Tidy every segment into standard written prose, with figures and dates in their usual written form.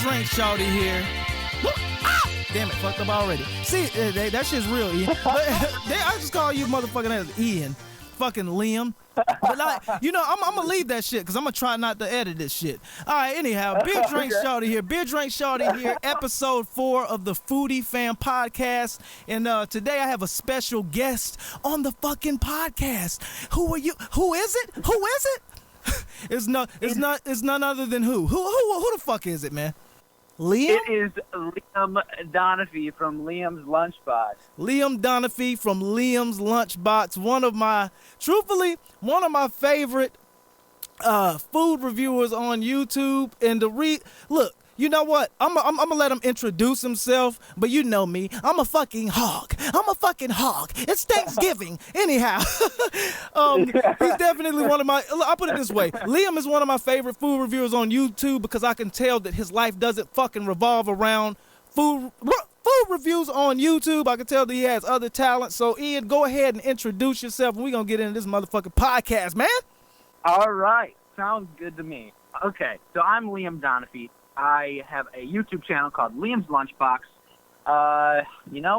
drink shawty here. Damn it, fucked up already. See, that shit's real, Ian. But, I just call you motherfucking as Ian. Fucking Liam. But I'm gonna leave that shit because I'm gonna try not to edit this shit. All right, anyhow, Beer Drink Shawty here. Beer Drink Shawty here, episode 4 of the Foodie Fam podcast. And today I have a special guest on the fucking podcast. Who are you? Who is it? Who is it? It's none other than who? Who the fuck is it, man? Liam? It is Liam Donafee from Liam's Lunchbox. Liam Donafee from Liam's Lunchbox. One of my favorite food reviewers on YouTube. And look, you know what? I'm gonna let him introduce himself, but you know me. I'm a fucking hog. It's Thanksgiving. Anyhow, he's definitely one of my, I'll put it this way. Liam is one of my favorite food reviewers on YouTube because I can tell that his life doesn't fucking revolve around food reviews on YouTube. I can tell that he has other talents. So Ian, go ahead and introduce yourself and we're gonna get into this motherfucking podcast, man. All right. Sounds good to me. Okay, so I'm Liam Donafee. I have a YouTube channel called Liam's Lunchbox.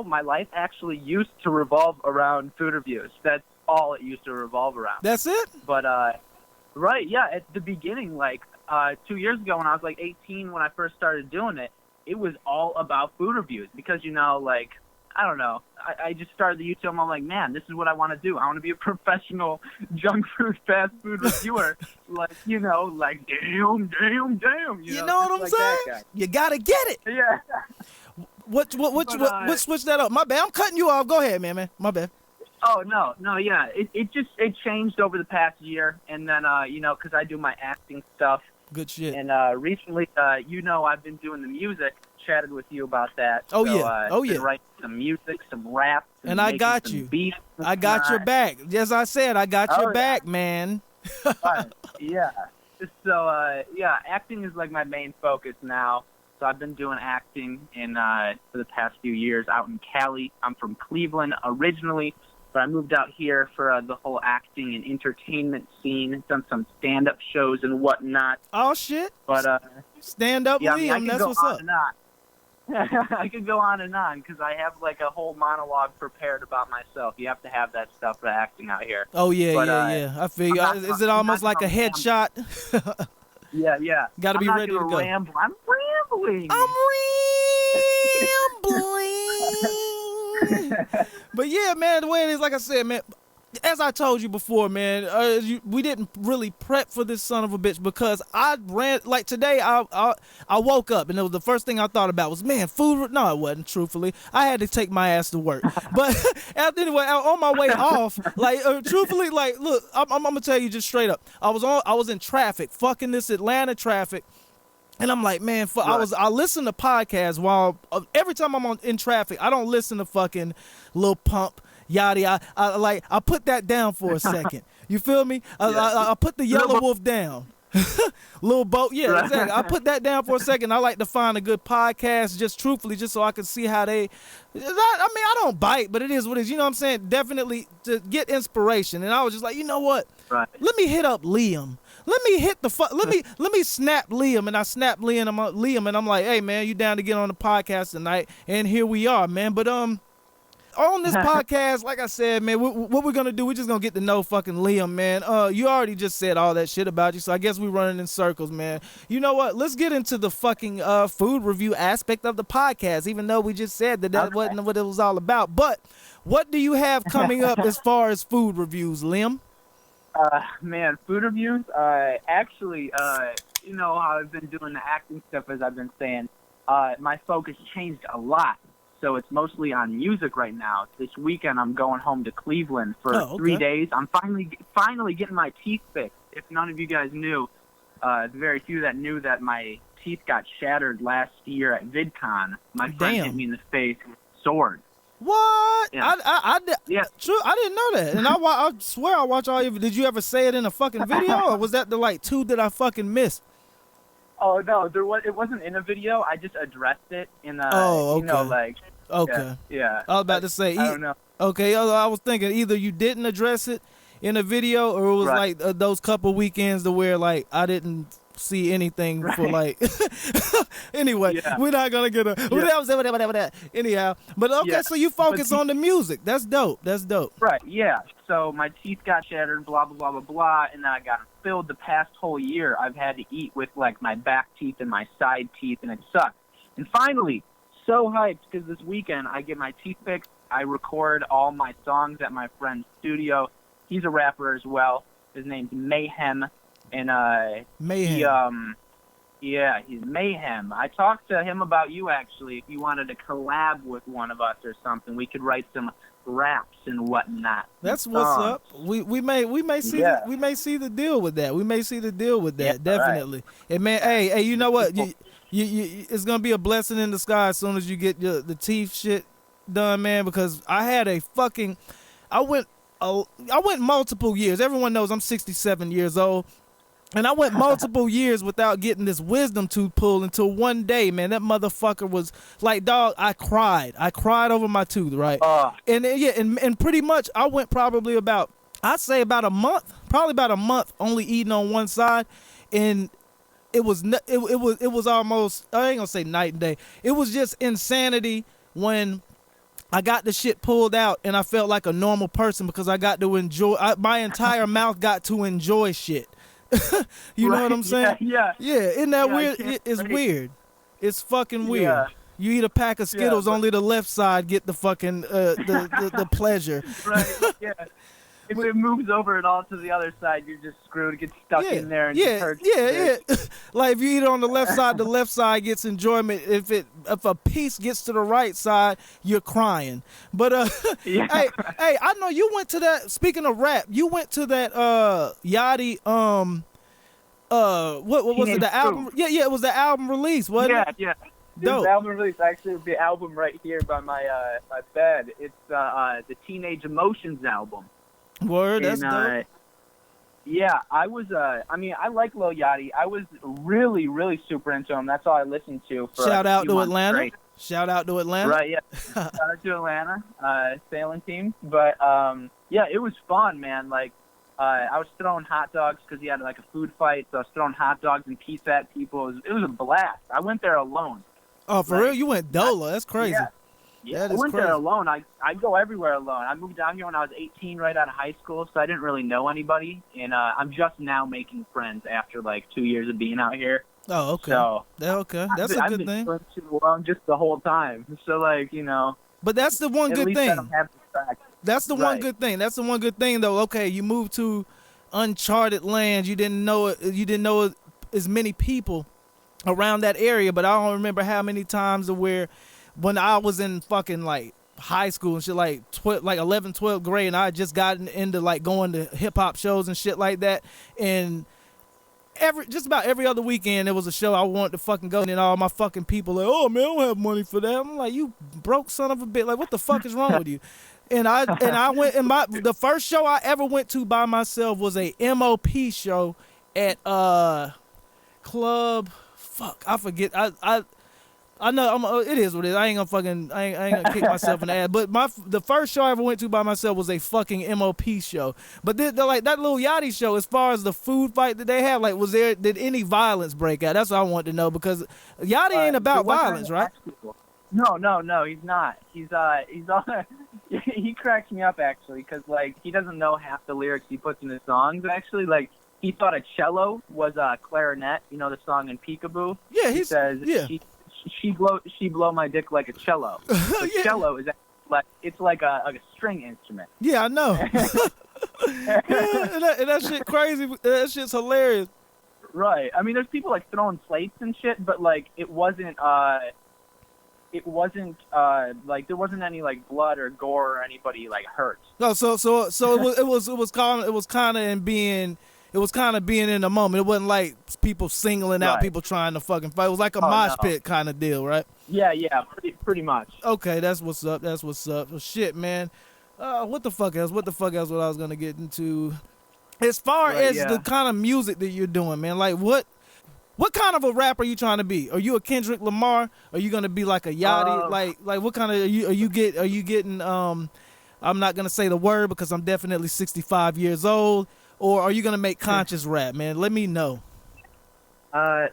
My life actually used to revolve around food reviews. That's all it used to revolve around. That's it? But, right, yeah, at the beginning, 2 years ago when I was 18, when I first started doing it, it was all about food reviews because, I don't know. I just started the YouTube and I'm like, man, this is what I want to do. I want to be a professional junk food, fast food reviewer. Damn. You know what I'm saying? You got to get it. Yeah. What switch that up? My bad. I'm cutting you off. Go ahead, man. My bad. Oh, no, yeah. It changed over the past year. And then, because I do my acting stuff. Good shit. And recently, I've been doing the music. Chatted with you about that. Oh, so, yeah. Been writing some music, some rap. And I got you. Beats, I got your back. As I said, I got your back, man. Yeah. So, acting is my main focus now. So I've been doing acting for the past few years out in Cali. I'm from Cleveland originally, but I moved out here for the whole acting and entertainment scene. Done some stand-up shows and whatnot. Oh, shit. But stand-up Liam, that's what's up. I could go on and on because I have a whole monologue prepared about myself. You have to have that stuff for acting out here. Oh, yeah, yeah. I feel you. Is it almost like a headshot? Yeah. Got to be ready to go. I'm rambling. But yeah, man, the way it is, like I said, man, as I told you before, man, we didn't really prep for this son of a bitch because I ran, today I woke up and it was the first thing I thought about was, man, food. No, it wasn't, truthfully. I had to take my ass to work. But anyway, on my way off, truthfully, look, I'm going to tell you just straight up. I was in traffic, fucking this Atlanta traffic. And I'm like, man, I listen to podcasts while every time I'm in traffic, I don't listen to fucking Lil Pump. Yachty, I put that down for a second. You feel me? I put the Yellow Wolf down. Little Boat, yeah, right. Exactly. I put that down for a second. I like to find a good podcast, just truthfully, just so I can see how they. I don't bite, but it is what it is. You know what I'm saying? Definitely to get inspiration. And I was just like, you know what? Right. Let me hit up Liam. Let me hit let me snap Liam, and I snap Liam, and I'm like, hey man, you down to get on the podcast tonight? And here we are, man. But on this podcast, like I said, man, what we're going to do, we're just going to get to know fucking Liam, man. You already just said all that shit about you, so I guess we're running in circles, man. You know what? Let's get into the fucking food review aspect of the podcast, even though we just said that wasn't what it was all about. But what do you have coming up as far as food reviews, Liam? Man, food reviews? Actually, you know how I've been doing the acting stuff, as I've been saying. My focus changed a lot. So it's mostly on music right now. This weekend, I'm going home to Cleveland for 3 days. I'm finally getting my teeth fixed. If none of you guys knew, the very few that knew that my teeth got shattered last year at VidCon. My friend hit me in the face with a sword. What? Yeah. Yeah. True. I didn't know that. And I swear I watch all your. Did you ever say it in a fucking video, or was that the two that I fucking missed? Oh no, it wasn't in a video. I just addressed it in a. Oh, okay. You know, okay. Yeah. I was about to say. I don't know. Okay, I was thinking either you didn't address it in a video, or it was those couple weekends to where I didn't see anything for like. Anyway, Yeah. we're not gonna get a whatever. Anyhow, but okay, Yeah. so you focus on the music. That's dope. That's dope. Right, yeah. So my teeth got shattered, blah, blah, blah, blah, blah, and then I got filled. The past whole year, I've had to eat with, like, my back teeth and my side teeth, and it sucks. And finally, so hyped, because this weekend I get my teeth fixed. I record all my songs at my friend's studio. He's a rapper as well. His name's Mayhem, and Mayhem. he's Mayhem. I talked to him about you, actually. If you wanted to collab with one of us or something, we could write some raps and whatnot. That's what's up. We may see we may see the deal with that. We may see the deal with that, Yeah, definitely. right. And man, hey, you know what? You it's gonna be a blessing in disguise as soon as you get the teeth shit done, man. Because I had a fucking, I went multiple years. Everyone knows I'm 67 years old. And I went multiple years without getting this wisdom tooth pulled until one day, man, that motherfucker was like, dog, I cried over my tooth, right? And pretty much I went probably about a month only eating on one side, and it was almost, I ain't gonna say night and day. It was just insanity when I got the shit pulled out and I felt like a normal person because I got to enjoy, my entire mouth got to enjoy shit. You know what I'm saying? Yeah. Isn't that weird? It's weird. It's fucking weird. Yeah. You eat a pack of Skittles, but only the left side get the fucking the pleasure. Right, yeah. If it moves over at all to the other side, you're just screwed. It gets stuck in there and just hurts. Yeah. Like if you eat it on the left side gets enjoyment. If a piece gets to the right side, you're crying. But Yeah. hey, I know you went to that. Speaking of rap, you went to that Yachty what was it? The album? Yeah, it was the album release, wasn't it? Yeah. Dope. This album release, actually, the album right here by my my bed. It's the Teenage Emotions album. Word, that's dope. Yeah, I was. I mean, I like Lil Yachty. I was really, really super into him. That's all I listened to. For Shout out to Atlanta. Straight. Shout out to Atlanta. Right. Yeah. Shout out to Atlanta, sailing team. But yeah, it was fun, man. Like, I was throwing hot dogs because he had like a food fight. So I was throwing hot dogs and pizza at people. It was a blast. I went there alone. Oh, for real? You went Dola? That's crazy. Yeah, I went there alone. I go everywhere alone. I moved down here when I was 18, right out of high school, so I didn't really know anybody. And I'm just now making friends after like 2 years of being out here. Oh, okay. So, okay, that's a good thing. I've been too long just the whole time. So like, you know. But that's the one good thing. I don't have to track. That's the one good thing. That's the one good thing, though. Okay, you moved to uncharted lands. You didn't know it. You didn't know as many people around that area. But I don't remember how many times where when I was in fucking like high school and shit, like 11th, 12th grade, and I had just gotten into like going to hip hop shows and shit like that, and just about every other weekend there was a show I wanted to fucking go, and then all my fucking people like, oh man, I don't have money for that. I'm like, you broke son of a bitch, like what the fuck is wrong with you? And I went, and the first show I ever went to by myself was a MOP show at club, fuck, I forget, I know it is what it is. I ain't gonna kick myself in the ass. But the first show I ever went to by myself was a fucking MOP show. But they're like that Lil Yachty show, as far as the food fight that they have, like did any violence break out? That's what I want to know, because Yachty ain't about violence, right? No, he's not. He's all, he cracks me up actually, because like he doesn't know half the lyrics he puts in his songs. Actually, like he thought a cello was a clarinet. You know the song in Peekaboo? Yeah, he says she blow my dick like a cello. Yeah. Cello is like a string instrument. Yeah, I know. and that shit crazy. That shit's hilarious. Right. I mean, there's people like throwing plates and shit, but like it wasn't like there wasn't any like blood or gore or anybody like hurt. No, so it was kind of being in the moment. It wasn't like people singling out people trying to fucking fight. It was like a mosh pit kind of deal, right? Yeah, pretty much. Okay, that's what's up. Well, shit, man. What the fuck else? What I was gonna get into? As far as the kind of music that you're doing, man, like what kind of a rapper are you trying to be? Are you a Kendrick Lamar? Are you gonna be like a Yachty? Like what kind of are you getting? I'm not gonna say the word because I'm definitely 65 years old. Or are you gonna make conscious rap, man? Let me know.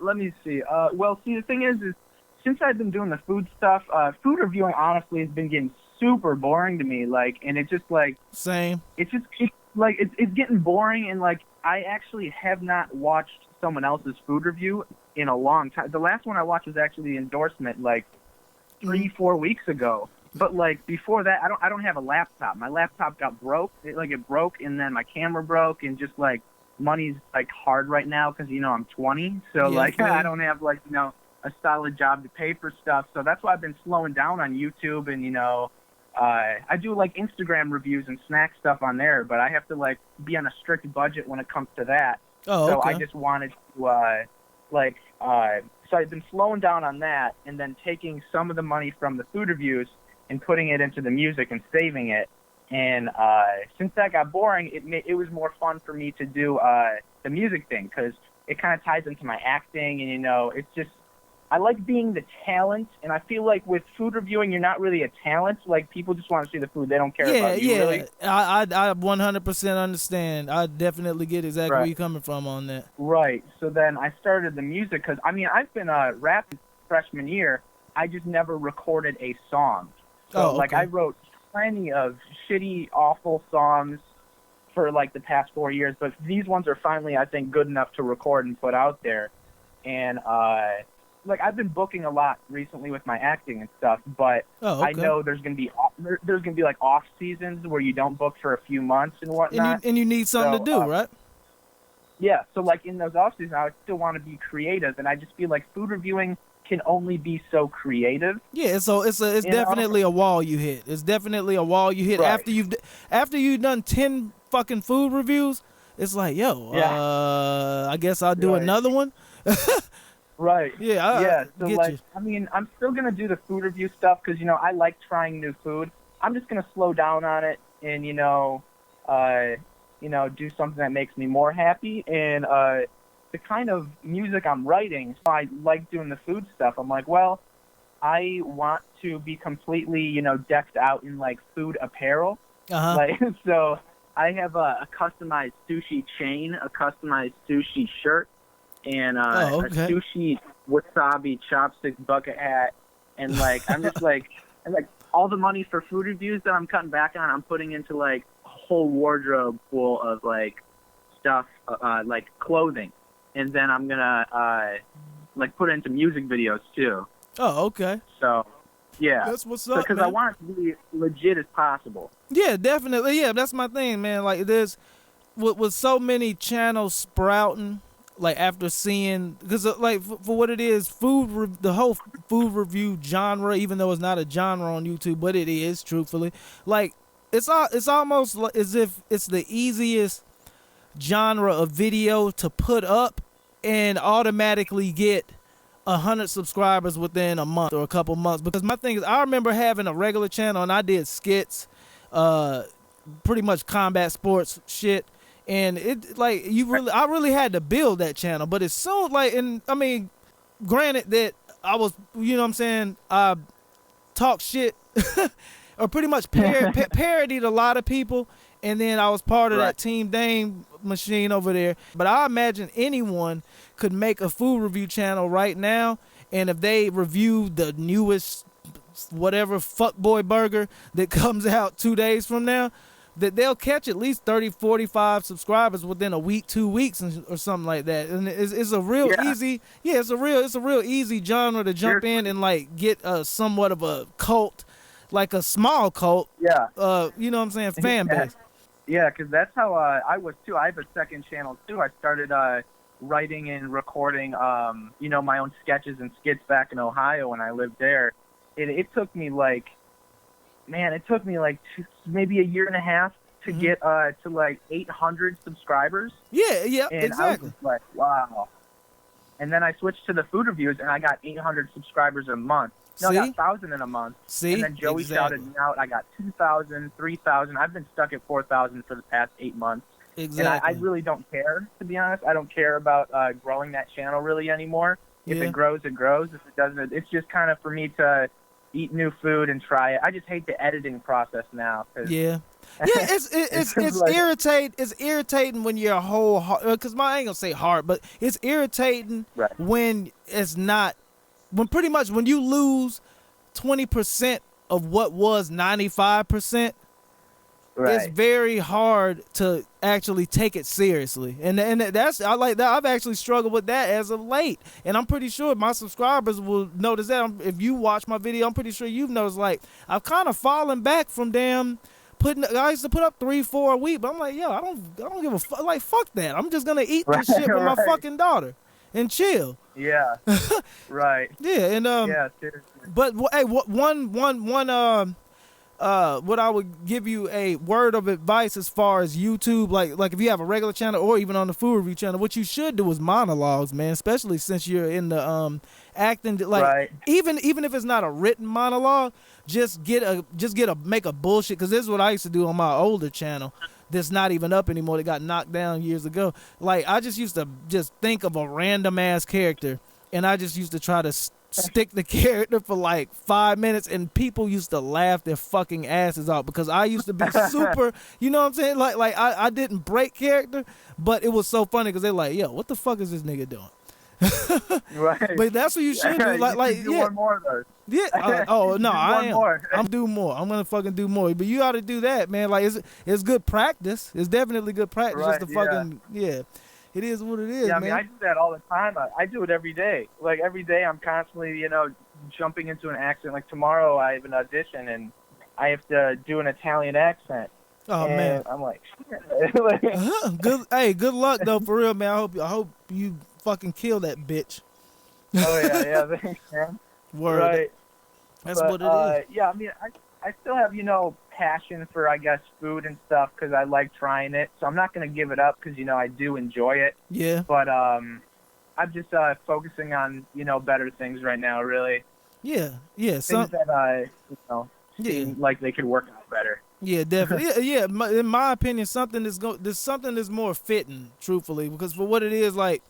Let me see. Well, see, the thing is since I've been doing the food stuff, food reviewing honestly has been getting super boring to me. Like, and it's just like Same. it's getting boring, and like I actually have not watched someone else's food review in a long time. The last one I watched was actually the endorsement like 3-4 weeks ago. But like before that, I don't have a laptop. My laptop got broke. It broke, and then my camera broke, and just like money's like hard right now because I'm 20, so like I don't have like a solid job to pay for stuff. So that's why I've been slowing down on YouTube, and I do like Instagram reviews and snack stuff on there, but I have to like be on a strict budget when it comes to that. Oh, so okay. I just wanted to so I've been slowing down on that, and then taking some of the money from the food reviews and putting it into the music and saving it. And since that got boring, it was more fun for me to do the music thing because it kind of ties into my acting, and it's just I like being the talent, and I feel like with food reviewing, you're not really a talent. Like people just want to see the food; they don't care about you. Really. I 100% understand. I definitely get exactly where you're coming from on that. Right. So then I started the music because I've been rapping freshman year. I just never recorded a song. So like I wrote plenty of shitty, awful songs for like the past 4 years, but these ones are finally, I think, good enough to record and put out there. And like I've been booking a lot recently with my acting and stuff, but I know there's gonna be like off seasons where you don't book for a few months and whatnot. And you need something to do, right? Yeah. So like in those off seasons, I would still want to be creative, and I just feel like food reviewing can only be so creative. Yeah, so it's definitely a wall you hit. It's definitely a wall you hit after you've done 10 fucking food reviews. It's like, I guess I'll do another one. Right. Yeah. So get like, you. I'm still gonna do the food review stuff because I like trying new food. I'm just gonna slow down on it and do something that makes me more happy. And the kind of music I'm writing, so I like doing the food stuff. I'm like, well, I want to be completely, decked out in like food apparel. Like, so I have a customized sushi chain, a customized sushi shirt, and a sushi wasabi chopstick bucket hat. And like, I'm just like, all the money for food reviews that I'm cutting back on, I'm putting into like a whole wardrobe full of like stuff, like clothing. And then I'm gonna like put it into music videos too. Oh, okay. So, yeah. That's what's up, because I want it to be legit as possible. Yeah, definitely. Yeah, that's my thing, man. Like there's with so many channels sprouting, like after seeing, because like for what it is, the whole food review genre, even though it's not a genre on YouTube, but it is, truthfully. Like it's almost like as if it's the easiest genre of video to put up and automatically get 100 subscribers within a month or a couple months. Because my thing is, I remember having a regular channel and I did skits, pretty much combat sports shit, and it like I really had to build that channel. But it's so like, and I mean, granted that I was, you know what I'm saying, I talk shit or pretty much parodied a lot of people. And then I was part of that Team Dame machine over there. But I imagine anyone could make a food review channel right now, and if they review the newest whatever fuckboy burger that comes out 2 days from now, that they'll catch at least 30, 45 subscribers within a week, 2 weeks, or something like that. And it's a real easy, it's a real easy genre to jump in and like get somewhat of a cult, like a small cult. Yeah. You know what I'm saying? Fan base. Yeah, because that's how I was too. I have a second channel too. I started writing and recording, my own sketches and skits back in Ohio when I lived there. It took me like, maybe a year and a half to get to like 800 subscribers. Yeah, and exactly. I was just like, wow. And then I switched to the food reviews, and I got 800 subscribers a month. No, I got 1,000 in a month. See? And then Joey shouted me out. I got 2,000, 3,000. I've been stuck at 4,000 for the past 8 months. Exactly. And I really don't care, to be honest. I don't care about growing that channel really anymore. If it grows, it grows. If it doesn't, it's just kind of for me to eat new food and try it. I just hate the editing process now. Yeah. Yeah, it's like, irritating. It's irritating when your whole heart, because I ain't gonna say heart, but it's irritating right, when it's not, when pretty much when you lose 20% of what was 95%. It's right, very hard to actually take it seriously, and that's, I like that. I've actually struggled with that as of late, and I'm pretty sure my subscribers will notice that. If you watch my video, I'm pretty sure you've noticed, like, I've kind of fallen back from damn putting. I used to put up 3-4 a week, but I'm like, yo, I don't give a fuck. Like, fuck that. I'm just gonna eat right, this shit with my right. fucking daughter and chill. Yeah, right. Yeah, and Yeah, seriously. but hey, what I would give you a word of advice as far as YouTube, like if you have a regular channel or even on the food review channel, what you should do is monologues, man. Especially since you're in the acting, like, Right. even if it's not a written monologue, just make a bullshit. Because this is what I used to do on my older channel. That's not even up anymore. That got knocked down years ago. Like, I just used to just think of a random ass character, and I just used to try to stick the character for like 5 minutes, and people used to laugh their fucking asses off because I used to be super, you know what I'm saying? Like I didn't break character, but it was so funny because they're like, yo, what the fuck is this nigga doing? Right. But that's what you should do. You should do one more of those. Yeah. Oh no, I am. More. I'm do more. I'm gonna fucking do more. But you ought to do that, man. Like, it's good practice. It's definitely good practice. Right, Just to fucking It is what it is, Yeah, I man. mean, I do that all the time. I do it every day. Like, every day I'm constantly, jumping into an accent. Like, tomorrow I have an audition, and I have to do an Italian accent. Oh, and man. I'm like, Good. Hey, good luck, though, for real, man. I hope you fucking kill that bitch. Oh, yeah, thanks, man. Word. Right. That's what it is. Yeah, I mean, I still have, passion for, I guess, food and stuff because I like trying it. So I'm not going to give it up because, I do enjoy it. Yeah. But I'm just focusing on, better things right now, really. Yeah. Yeah. Things that, seem like they could work out better. Yeah, definitely. Yeah. In my opinion, there's something that's more fitting, truthfully, because for what it is, like,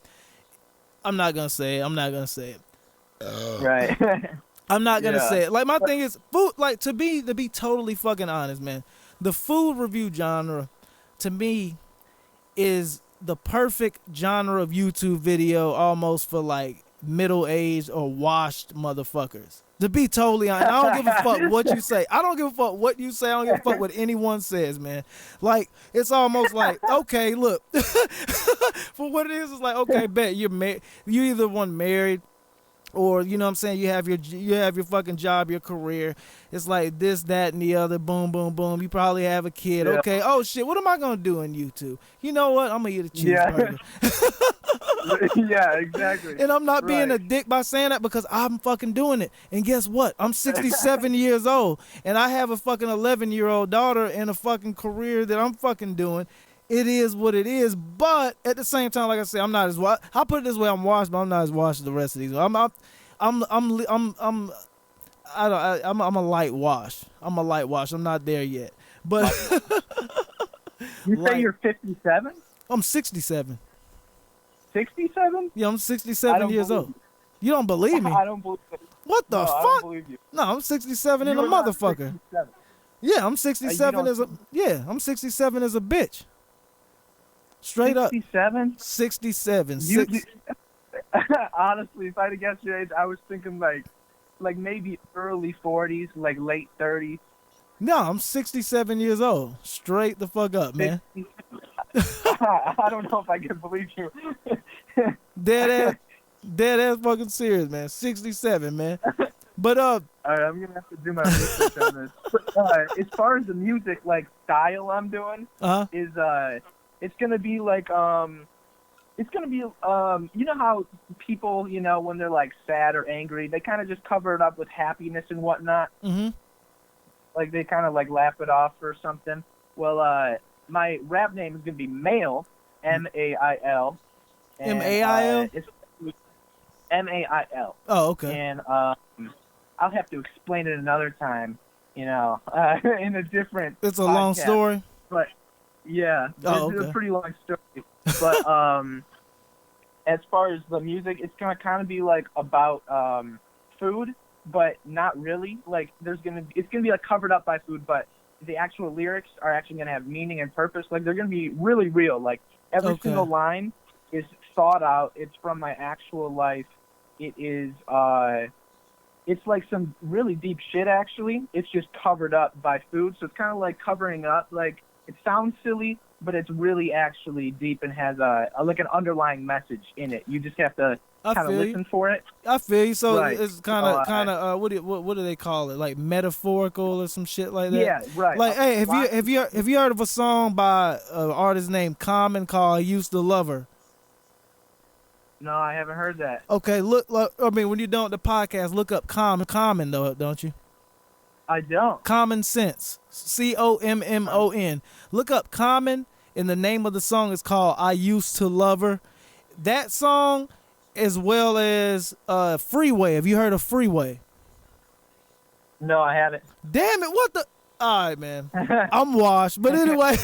I'm not gonna say it. Right. I'm not gonna say it. Like, my thing is food. Like, to be totally fucking honest, man, the food review genre, to me, is the perfect genre of YouTube video, almost for like middle-aged or washed motherfuckers. To be totally honest, I don't give a fuck what you say. I don't give a fuck what you say. I don't give a fuck what anyone says, man. Like, it's almost like, okay, look, for what it is, it's like, okay, bet you either one married, or, you know what I'm saying, you have your fucking job, your career. It's like this, that, and the other, boom, boom, boom. You probably have a kid. Yeah. Okay, oh shit, what am I gonna do on YouTube? You know what? I'm gonna eat a cheeseburger. Yeah, exactly. And I'm not being a dick by saying that, because I'm fucking doing it. And guess what? I'm 67 years old, and I have a fucking 11-year-old daughter and a fucking career that I'm fucking doing. It is what it is, but at the same time, like I said, I'm not as washed. I'll put it this way: I'm washed, but I'm not as washed as the rest of these. I'm a light wash. I'm a light wash. I'm not there yet, but you say you're 57? I'm 67. 67? Yeah, I'm 67 years old. You don't believe me? I don't believe it. What the fuck? I don't believe you. No, I'm 67 and a You are not motherfucker. 67. Yeah, I'm 67 I'm 67 as a bitch. Straight 67? up. 67. Honestly, if I had to guess your age, I was thinking like maybe early 40s, like late 30s. No, I'm 67 years old. Straight the fuck up, man. I don't know if I can believe you. Dead ass fucking serious, man. 67, man. But all right, I'm gonna have to do my research on this. But, as far as the music like style I'm doing, is it's gonna be like it's gonna be you know how people, when they're like sad or angry, they kind of just cover it up with happiness and whatnot. Mm-hmm. Like they kind of like laugh it off or something. Well, my rap name is gonna be Mail, M-A-I-L. M-A-I-L? It's M-A-I-L. Oh, okay. And I'll have to explain it another time, in a different It's a podcast. long story? But, yeah, it's a pretty long story. But as far as the music, it's going to kind of be, like, about food, but not really. Like, it's going to be, like, covered up by food, but the actual lyrics are actually going to have meaning and purpose. Like, they're going to be really real. Like, every single line is thought out. It's from my actual life. It is, it's like some really deep shit, actually. It's just covered up by food. So it's kind of like covering up. Like, it sounds silly, but it's really actually deep and has like an underlying message in it. You just have to kind of listen for it. I feel you. So it's kind of what do they call it? Like metaphorical or some shit like that. Yeah, right. Like, hey, have you heard of a song by an artist named Common called "I Used to Love Her"? No, I haven't heard that. Okay, look. I mean, when you're done with the podcast, look up Common though, don't you? I don't. Common Sense. COMMON. Look up Common, and the name of the song is called "I Used to Love Her." That song, as well as Freeway. Have you heard of Freeway? No, I haven't. Damn it! What the? All right, man. I'm washed. But anyway,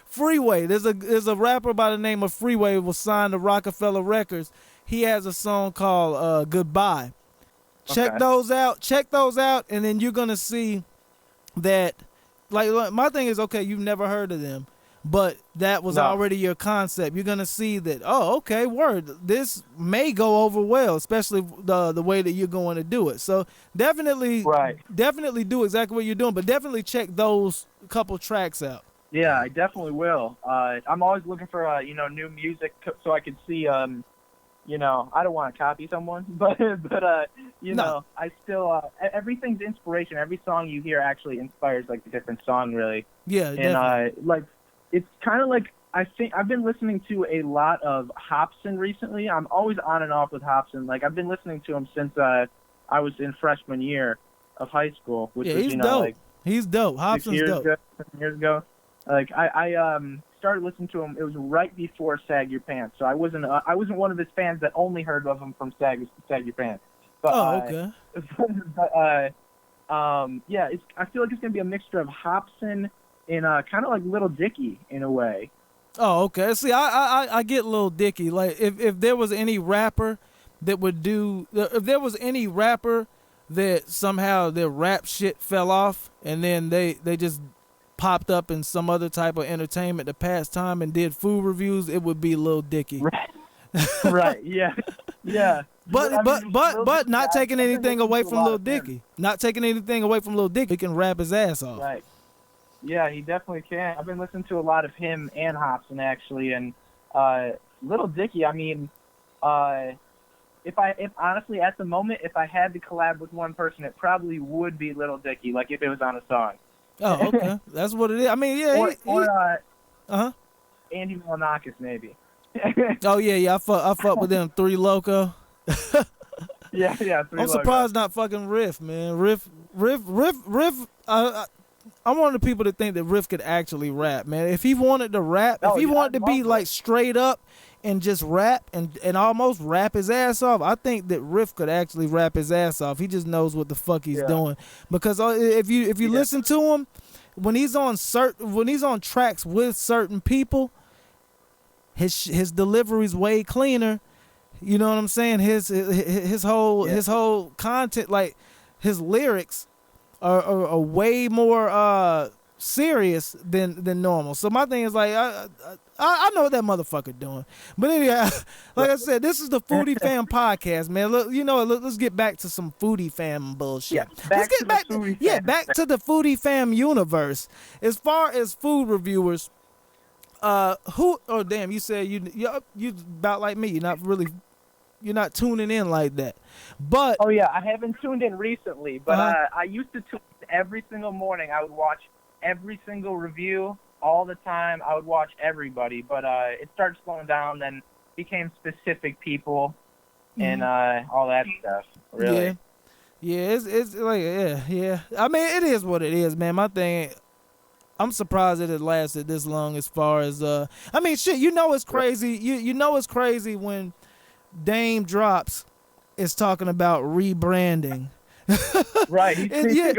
Freeway. There's a rapper by the name of Freeway who was signed to Rockefeller Records. He has a song called Goodbye. Check those out, and then you're gonna see that. Like my thing is, okay, you've never heard of them, but that was already your concept. You're gonna see that. Oh, okay, word. This may go over well, especially the way that you're going to do it. So definitely do exactly what you're doing, but definitely check those couple tracks out. Yeah, I definitely will. I'm always looking for new music so I can see. I don't want to copy someone, but know, I still everything's inspiration. Every song you hear actually inspires like a different song, really. Yeah, and definitely. It's kind of like I think I've been listening to a lot of Hobson recently. I'm always on and off with Hobson. Like I've been listening to him since I was in freshman year of high school, which was he's dope. like he's dope. Hobson's dope. 7 years ago. Like I started listening to him. It was right before Sag Your Pants, so I wasn't one of his fans that only heard of him from Sag Your Pants. But, okay. Yeah, I feel like it's gonna be a mixture of Hobson and kind of like Lil Dicky in a way. Oh, okay. See, I get Lil Dicky. Like if there was any rapper that would do, if there was any rapper that somehow their rap shit fell off and then they just popped up in some other type of entertainment to pass time and did food reviews, it would be Lil Dicky. Right. Yeah. Yeah. But not taking anything away from Lil Dicky. Not taking anything away from Lil Dicky. He can rap his ass off. Right. Yeah, he definitely can. I've been listening to a lot of him and Hobson actually, and Lil Dicky. I mean, if honestly at the moment, if I had to collab with one person, it probably would be Lil Dicky. Like if it was on a song. Oh, okay. That's what it is. I mean, yeah. Andy Milonakis, maybe. Oh yeah. I fuck with them. Three Loco. Yeah. I'm surprised not fucking Riff, man. Riff. I'm one of the people that think that Riff could actually rap, man. If he wanted to rap, if he wanted to be like straight up and just rap and almost rap his ass off, I think that Riff could actually rap his ass off. He just knows what the fuck he's doing. Because if you listen to him, when he's on tracks with certain people, his delivery's way cleaner. You know what I'm saying? His whole content, like his lyrics, are way more serious than normal. So my thing is like I know what that motherfucker doing. But anyway, like I said, this is the Foodie Fam podcast, man. Look, let's get back to some Foodie Fam bullshit. Yeah, back to the Foodie Fam universe. As far as food reviewers, you said you about like me. You're not tuning in like that. But oh yeah, I haven't tuned in recently, but I used to tune in every single morning. I would watch every single review all the time. I would watch everybody, but it started slowing down, then became specific people and all that stuff. Really. Yeah, it's like yeah. I mean, it is what it is, man. My thing, I'm surprised that it lasted this long. As far as I mean, shit, it's crazy. You know it's crazy when Dame Drops is talking about rebranding. Right. He's And thinking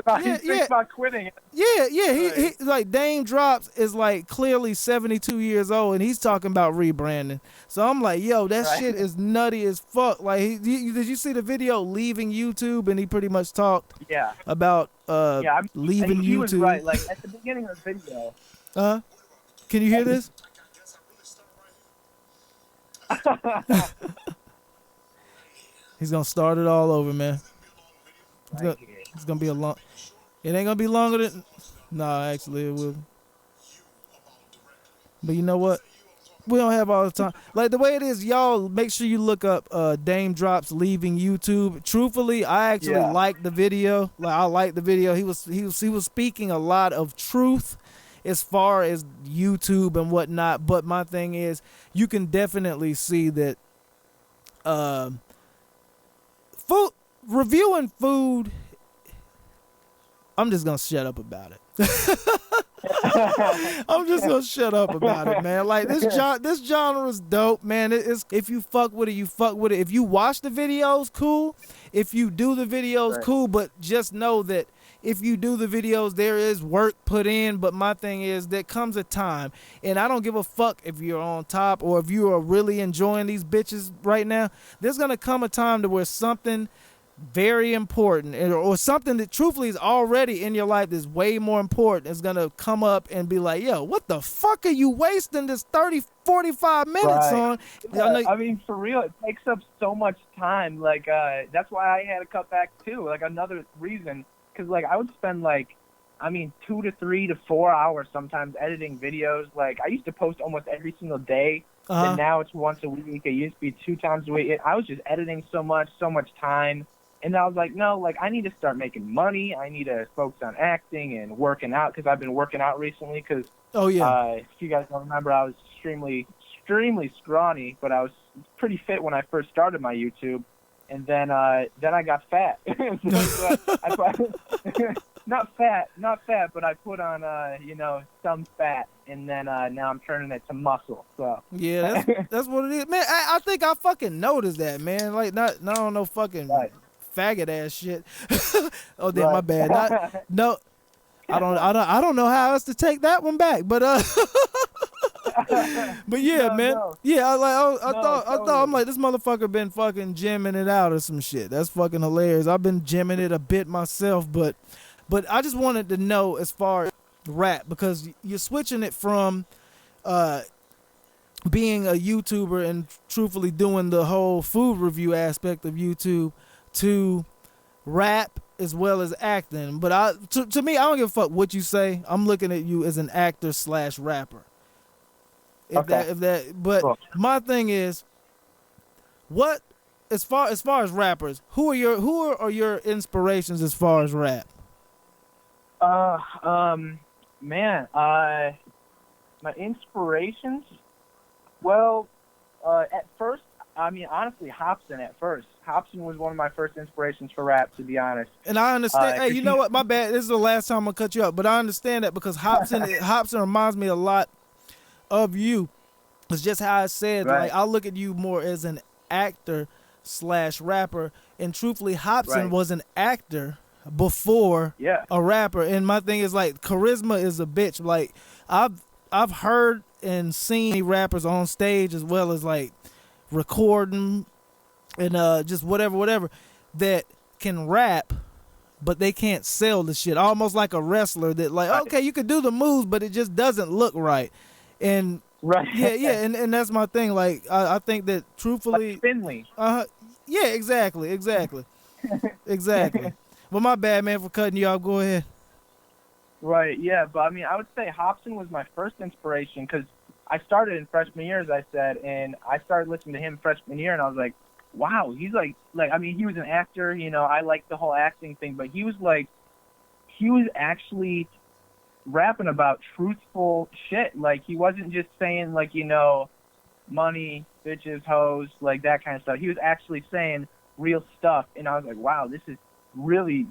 about quitting. Yeah, Right. he like Dame Drops is like clearly 72 years old and he's talking about rebranding. So I'm like, yo, that Right. shit is nutty as fuck. Like, did you see the video leaving YouTube? And he pretty much talked Yeah. about Yeah. leaving He was YouTube. right. Like at the beginning of the video. Can you hear this? He's gonna start it all over, man. It's gonna be a long. It ain't gonna be longer than. Nah, actually, it will. But you know what? We don't have all the time. Like the way it is, y'all make sure you look up Dame Drops leaving YouTube. Truthfully, I actually like the video. Like I like the video. He was speaking a lot of truth as far as YouTube and whatnot. But my thing is, you can definitely see that reviewing food. I'm just gonna shut up about it. I'm just gonna shut up about it, man. Like this genre is dope, man. It's if you fuck with it, you fuck with it. If you watch the videos, cool. If you do the videos, cool. But just know that if you do the videos, there is work put in. But my thing is, there comes a time, and I don't give a fuck if you're on top or if you are really enjoying these bitches right now. There's gonna come a time to where something very important or something that truthfully is already in your life that's way more important is gonna come up and be like, yo, what the fuck are you wasting this 30-45 minutes on? Yeah, I mean, for real, it takes up so much time. Like that's why I had to cut back too. Like another reason, because like I would spend like 2 to 3 to 4 hours sometimes editing videos. Like I used to post almost every single day, and now it's once a week. It used to be 2 times a week. I was just editing so much time. And I was like, no, like I need to start making money. I need to focus on acting and working out because I've been working out recently. Because if you guys don't remember, I was extremely scrawny, but I was pretty fit when I first started my YouTube. And then I got fat. Not fat, but I put on some fat, and then now I'm turning it to muscle. So yeah, that's what it is, man. I think I fucking noticed that, man. Like not on no fucking faggot ass shit. Oh damn, my bad. No, I don't know how else to take that one back, but but yeah, man. Yeah, I thought I'm like, this motherfucker been fucking gymming it out or some shit. That's fucking hilarious. I've been gymming it a bit myself, but I just wanted to know as far as rap, because you're switching it from being a YouTuber and truthfully doing the whole food review aspect of YouTube to rap as well as acting. But to me, I don't give a fuck what you say. I'm looking at you as an actor / rapper. But my thing is, what as far as rappers, who are your inspirations as far as rap? Man, my inspirations. Well, at first, honestly, Hobson at first. Hobson was one of my first inspirations for rap, to be honest. And I understand. Hey, you know what? My bad. This is the last time I'm gonna cut you up, but I understand that because Hobson reminds me a lot of you. It's just how I said. Right. Like I look at you more as an actor / rapper, and truthfully, Hobson was an actor before a rapper. And my thing is like charisma is a bitch. Like I've heard and seen rappers on stage as well as like recording and just whatever that can rap, but they can't sell the shit. Almost like a wrestler that like, okay, you could do the moves, but it just doesn't look right. And and that's my thing. Like I think that truthfully, like Finley. Yeah, exactly. Well, my bad, man, for cutting you off. Go ahead. Right, yeah, but I would say Hobson was my first inspiration because I started in freshman year, as I said, and I started listening to him freshman year, and I was like, wow, he's like he was an actor, I liked the whole acting thing, but he was actually rapping about truthful shit. Like, he wasn't just saying, like, money, bitches, hoes, like that kind of stuff. He was actually saying real stuff, and I was like, wow, this is really,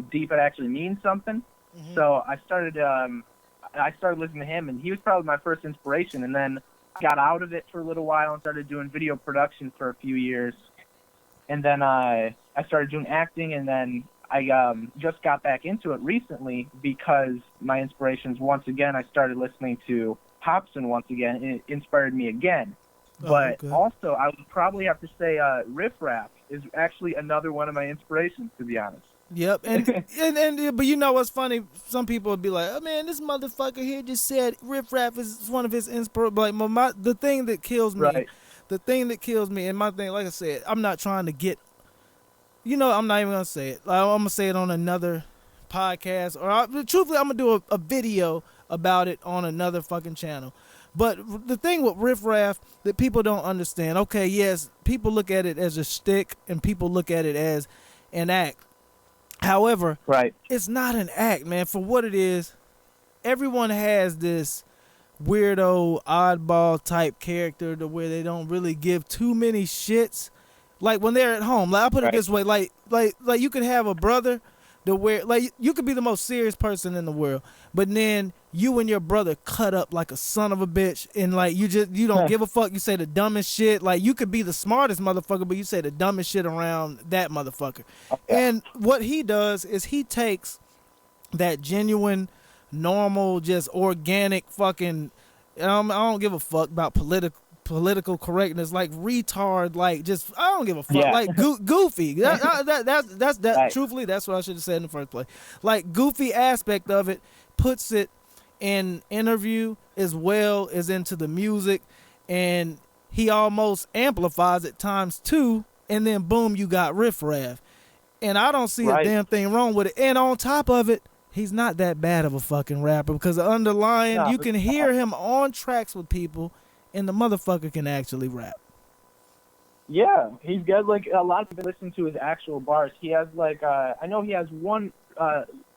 deep. It actually means something. Mm-hmm. So I started listening to him, and he was probably my first inspiration. And then I got out of it for a little while and started doing video production for a few years. And then I started doing acting, and then I just got back into it recently because my inspirations, once again, I started listening to Hobson once again, and it inspired me again. But also, I would probably have to say Riff Raff is actually another one of my inspirations, to be honest. Yep, and but you know what's funny? Some people would be like, "Oh man, this motherfucker here just said Riff Raff is one of his inspirations." Like the thing that kills me, the thing that kills me, and my thing, like I said, I'm not trying to get, I'm not even gonna say it. I'm gonna say it on another podcast, or truthfully, I'm gonna do a video about it on another fucking channel. But the thing with Riff Raff that people don't understand, okay, yes, people look at it as a shtick, and people look at it as an act. However, it's not an act, man. For what it is, everyone has this weirdo, oddball type character to where they don't really give too many shits. Like when they're at home, like I put it this way, like you could have a brother to where, like, you could be the most serious person in the world, but then you and your brother cut up like a son of a bitch, and like you don't give a fuck. You say the dumbest shit. Like you could be the smartest motherfucker, but you say the dumbest shit around that motherfucker. And what he does is he takes that genuine, normal, just organic fucking. I don't give a fuck about political correctness, like retard, like just I don't give a fuck, like goofy. That's truthfully, that's what I should have said in the first place. Like goofy aspect of it puts it in interview as well as into the music, and he almost amplifies it times two, and then boom, you got Riff Raff, and I don't see a damn thing wrong with it. And on top of it, he's not that bad of a fucking rapper because the underlying, you can hear him on tracks with people, and the motherfucker can actually rap. Yeah, he's got like a lot of people listen to his actual bars. He has like I know he has one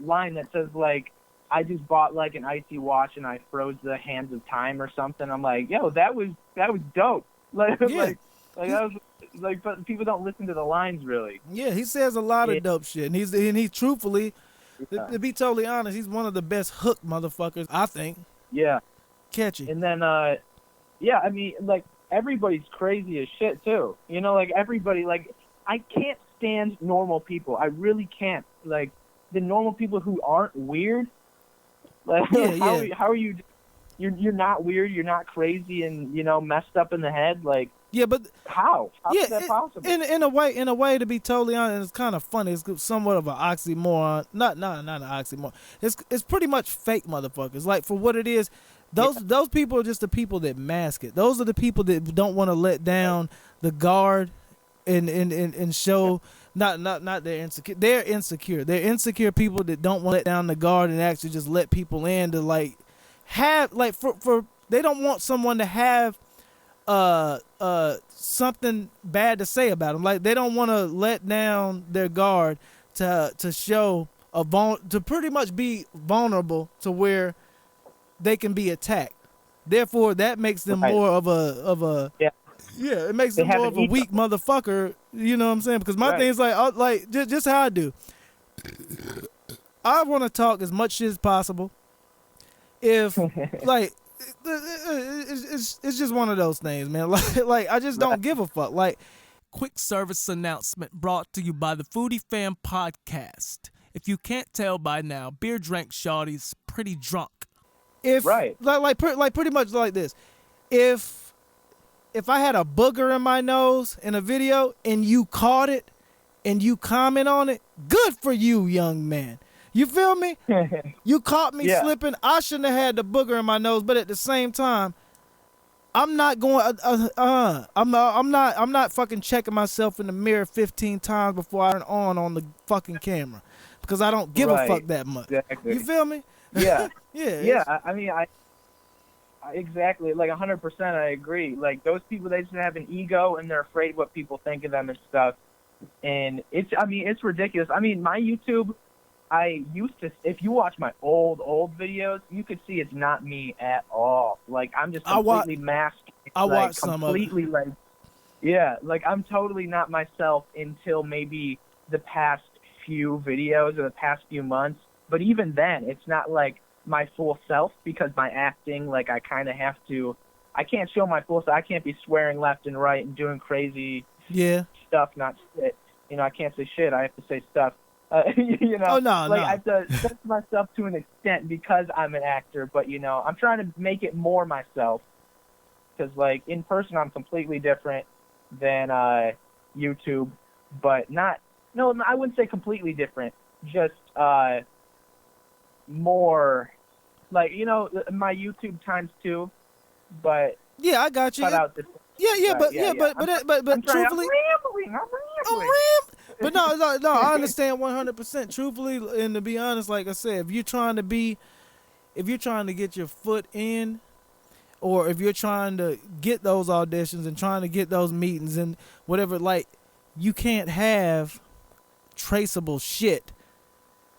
line that says like, I just bought like an icy watch and I froze the hands of time or something. I'm like, yo, that was dope. Like that was like, but people don't listen to the lines really. Yeah, he says a lot of dope shit, and he's truthfully, to be totally honest, he's one of the best hook motherfuckers, I think. Yeah, catchy. And then I mean, like everybody's crazy as shit too. Like everybody, like I can't stand normal people. I really can't. Like the normal people who aren't weird. Like, how are you? You're not weird. You're not crazy and messed up in the head. Like but how is that possible? In a way, to be totally honest, it's kind of funny. It's somewhat of an oxymoron. Not an oxymoron. It's pretty much fake motherfuckers. Like for what it is, those people are just the people that mask it. Those are the people that don't want to let down the guard and show. Not they're insecure. They're insecure. They're insecure people that don't want to let down the guard and actually just let people in to like have like for they don't want someone to have something bad to say about them. Like they don't want to let down their guard to show to pretty much be vulnerable to where they can be attacked. Therefore, that makes them more of a it makes them more of a weak motherfucker. You know what I'm saying? Because my thing is like just how I do. I want to talk as much shit as possible. If like it's just one of those things, man. Like I just don't give a fuck. Like, quick service announcement brought to you by the Foodie Fam Podcast. If you can't tell by now, Beer Drank Shawty's pretty drunk. Like pretty much like this. If I had a booger in my nose in a video and you caught it and you comment on it, good for you, young man. You feel me? You caught me slipping. I shouldn't have had the booger in my nose, but at the same time, I'm not going. I'm not fucking checking myself in the mirror 15 times before I turn on the fucking camera because I don't give a fuck that much. Exactly. You feel me? Yeah. I mean, I exactly, like 100%. I agree. Like those people, they just have an ego and they're afraid what people think of them and stuff. And it's ridiculous. I mean, my YouTube. I used to, if you watch my old videos, you could see it's not me at all. Like, I'm just completely masked. I watched some of it. Like, I'm totally not myself until maybe the past few videos or the past few months. But even then, it's not, like, my full self because my acting, like, I kind of have to, I can't show my full self. I can't be swearing left and right and doing crazy stuff, not shit. I can't say shit. I have to say stuff. You know, Oh no, like no. I have to censor myself to an extent because I'm an actor, but you know, I'm trying to make it more myself. Because like in person, I'm completely different than YouTube, but not. No, I wouldn't say completely different. Just more, like you know, my YouTube times two, but Yeah, I got you. cut out the. Yeah, but I'm trying. truthfully, I'm I'm rambling. but no, I understand 100%. Truthfully, and to be honest, like I said, if you're trying to get your foot in, or if you're trying to get those auditions and trying to get those meetings and whatever, like you can't have traceable shit.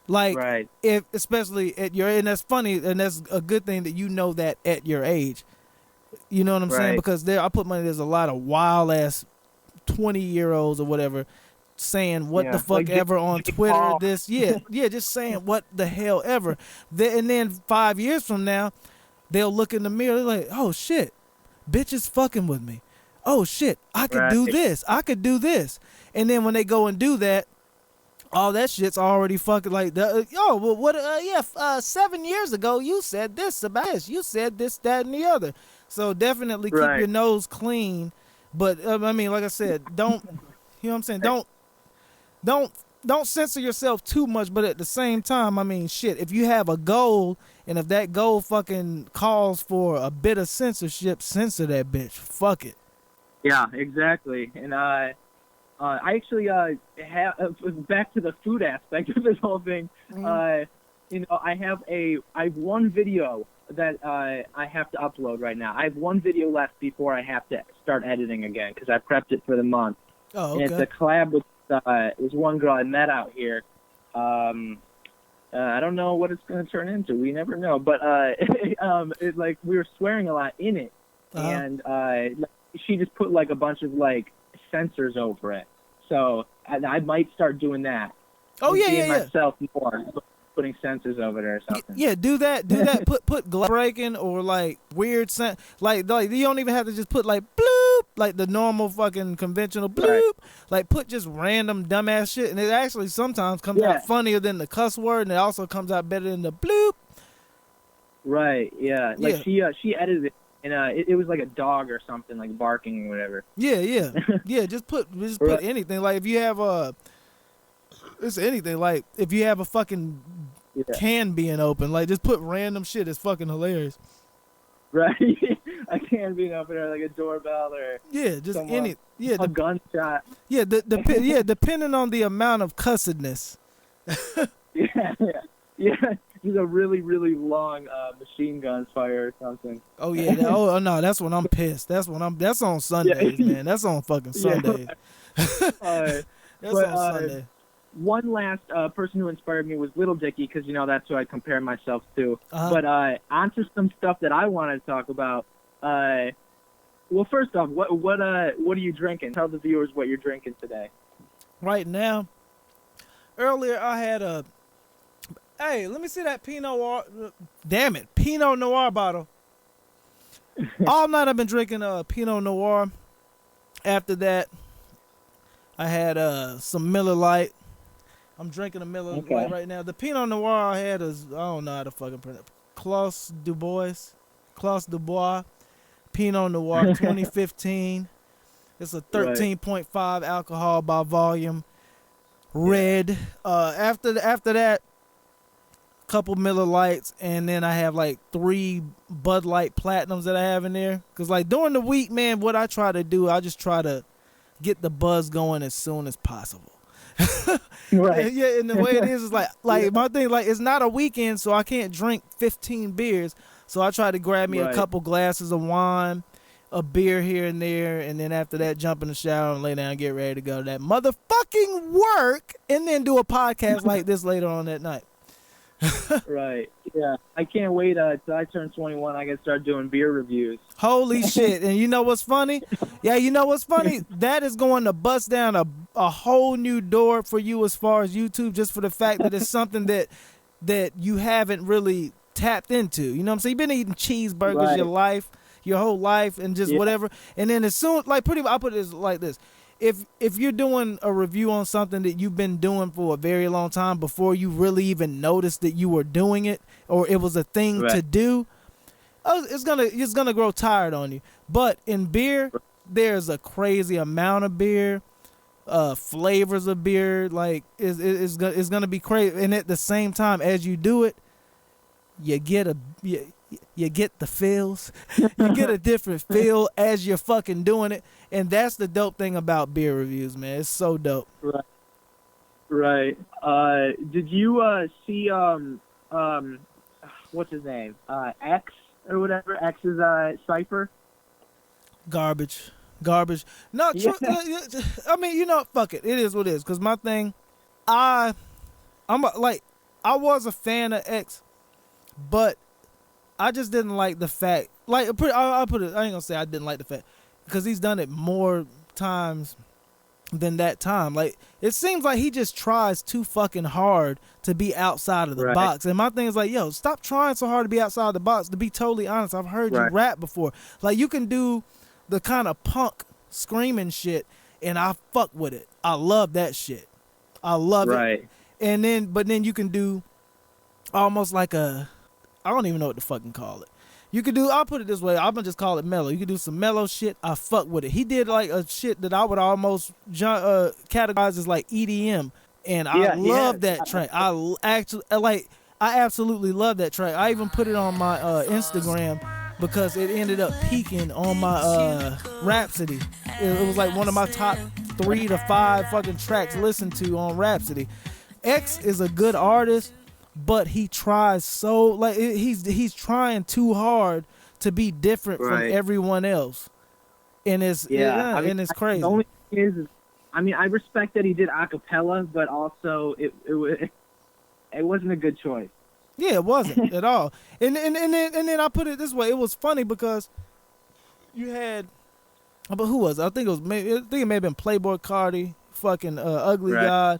Like Right. if especially at your, and that's funny, and that's a good thing that you know that at your age. You know what I'm saying? Right. Because I put money, there's a lot of wild ass 20-year-olds or whatever saying what the fuck like ever on Jake Twitter. Paul. Yeah, just saying what the hell ever. And then 5 years from now, they'll look in the mirror, they're like, oh shit, bitch is fucking with me. Oh shit, I could do Right. this. I could do this. And then when they go and do that, all that shit's already fucking like, yo, well, what, 7 years ago, you said this about this. You said this, that, and the other. So definitely keep Right. your nose clean. But, I mean, like I said, don't, you know what I'm saying? Don't censor yourself too much, but at the same time, I mean, shit, if you have a goal, and if that goal fucking calls for a bit of censorship, censor that bitch. Fuck it. Yeah, exactly. And I actually have back to the food aspect of this whole thing. You know, I have one video that I have to upload right now. I have one video left before I have to start editing again because I prepped it for the month. Oh, okay. And it's a collab with this one girl I met out here. I don't know what it's going to turn into. We never know. But it, like we were swearing a lot in it, and she just put like a bunch of like censors over it. So I might start doing that. Oh yeah, yeah. Myself more, putting censors over it or something. Yeah, do that. Put glass breaking or like weird like you don't even have to just put like bloop, like the normal fucking conventional bloop. Right. Like put just random dumbass shit, and it actually sometimes comes out funnier than the cuss word, and it also comes out better than the bloop. Right. Yeah. Like she edited it. And it was like a dog or something, like barking or whatever. Yeah. Just put anything. Like if you have it's anything. Like if you have a fucking can being open, like just put random shit. It's fucking hilarious. Right. I can be open or like a doorbell or just any a gunshot. Yeah. Depending on the amount of cussedness. Yeah. Just a really, really long machine gun fire or something. Oh yeah. Oh no, that's when I'm pissed. That's on Sundays, man. That's on fucking Sundays. That's on Sunday. One last person who inspired me was Little Dicky, because you know that's who I compare myself to. But onto some stuff that I wanted to talk about. Well, first off, what are you drinking? Tell the viewers what you're drinking today. Right now, earlier I had a. Hey, let me see that Pinot Noir. Damn it, Pinot Noir bottle. All night I've been drinking Pinot Noir. After that, I had some Miller Lite. I'm drinking a Miller Lite right now. The Pinot Noir I had is, I don't know how to fucking pronounce it. Clos du Bois Pinot Noir 2015. It's a 13.5 alcohol by volume. Red. After that, couple Miller Lights, and then I have like 3 Bud Light Platinums that I have in there. Cause like during the week, man, what I try to do, I just try to get the buzz going as soon as possible. Right. Yeah, and the way it is like my thing, like it's not a weekend, so I can't drink 15 beers. So I try to grab me a couple glasses of wine, a beer here and there, and then after that, jump in the shower and lay down and get ready to go to that motherfucking work, and then do a podcast like this later on that night. Right. Yeah. I can't wait till I turn 21. I can start doing beer reviews. Holy shit. And you know what's funny? Yeah, you know what's funny? That is going to bust down a whole new door for you as far as YouTube, just for the fact that it's something that you haven't really tapped into. You know what I'm saying? You've been eating cheeseburgers your whole life, and just whatever. And then as soon, like I'll put it like this. if you're doing a review on something that you've been doing for a very long time before you really even noticed that you were doing it or it was a thing to do, it's gonna grow tired on you. But in beer, there's a crazy amount of beer, flavors of beer. Like it's gonna be crazy, and at the same time as you do it, you get the feels. You get a different feel as you're fucking doing it, and that's the dope thing about beer reviews, man. It's so dope. Right. Did you see what's his name? X or whatever. X's cipher. Garbage. No, I mean, fuck it. It is what it is. Cause my thing, I was a fan of X, but I just didn't like the fact. Like, I'll put it. I ain't gonna say I didn't like the fact, because he's done it more times than that time. Like, it seems like he just tries too fucking hard to be outside of the box. And my thing is like, yo, stop trying so hard to be outside the box. To be totally honest, I've heard you rap before. Like, you can do the kind of punk screaming shit, and I fuck with it. I love that shit. I love it. And but then you can do almost like I don't even know what to fucking call it. You could do, I'll put it this way, I'm gonna just call it mellow. You could do some mellow shit, I fuck with it. He did like a shit that I would almost categorize as like EDM, and I love that track. I absolutely love that track. I even put it on my Instagram because it ended up peaking on my Rhapsody. It was like one of my top 3 to 5 fucking tracks listened to on Rhapsody. X is a good artist, but he tries so, like, he's trying too hard to be different from everyone else, and it's it's crazy. The only thing is, I mean, I respect that he did acapella, but also it wasn't a good choice. Yeah, it wasn't at all. And then I put it this way: it was funny because you had, but who was it? I think it may have been Playboy Cardi, fucking Ugly God.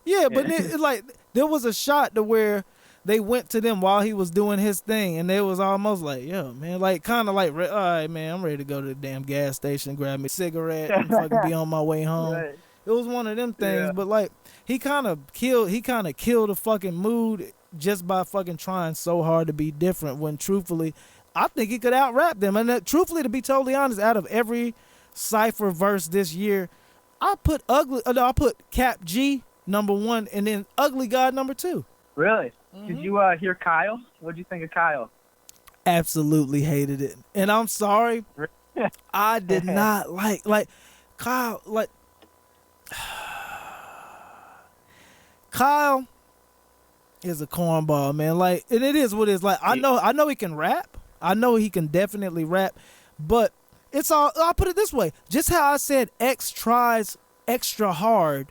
Yeah, but it, like, there was a shot to where they went to them while he was doing his thing, and they was almost like, yo, man, like, kind of like, all right, man, I'm ready to go to the damn gas station, grab me a cigarette, and fucking be on my way home. It was one of them things, but like, he kind of killed the fucking mood just by fucking trying so hard to be different, when truthfully, I think he could out-rap them. And truthfully, to be totally honest, out of every Cypher verse this year, I put Cap G #1 and then Ugly God #2. Really? Mm-hmm. Did you hear Kyle? What'd you think of Kyle? Absolutely hated it. And I'm sorry. I did not like Kyle, like Kyle is a cornball, man. Like, and it is what it is. Like, I know he can rap. I know he can definitely rap, but it's all, I'll put it this way. Just how I said X tries extra hard,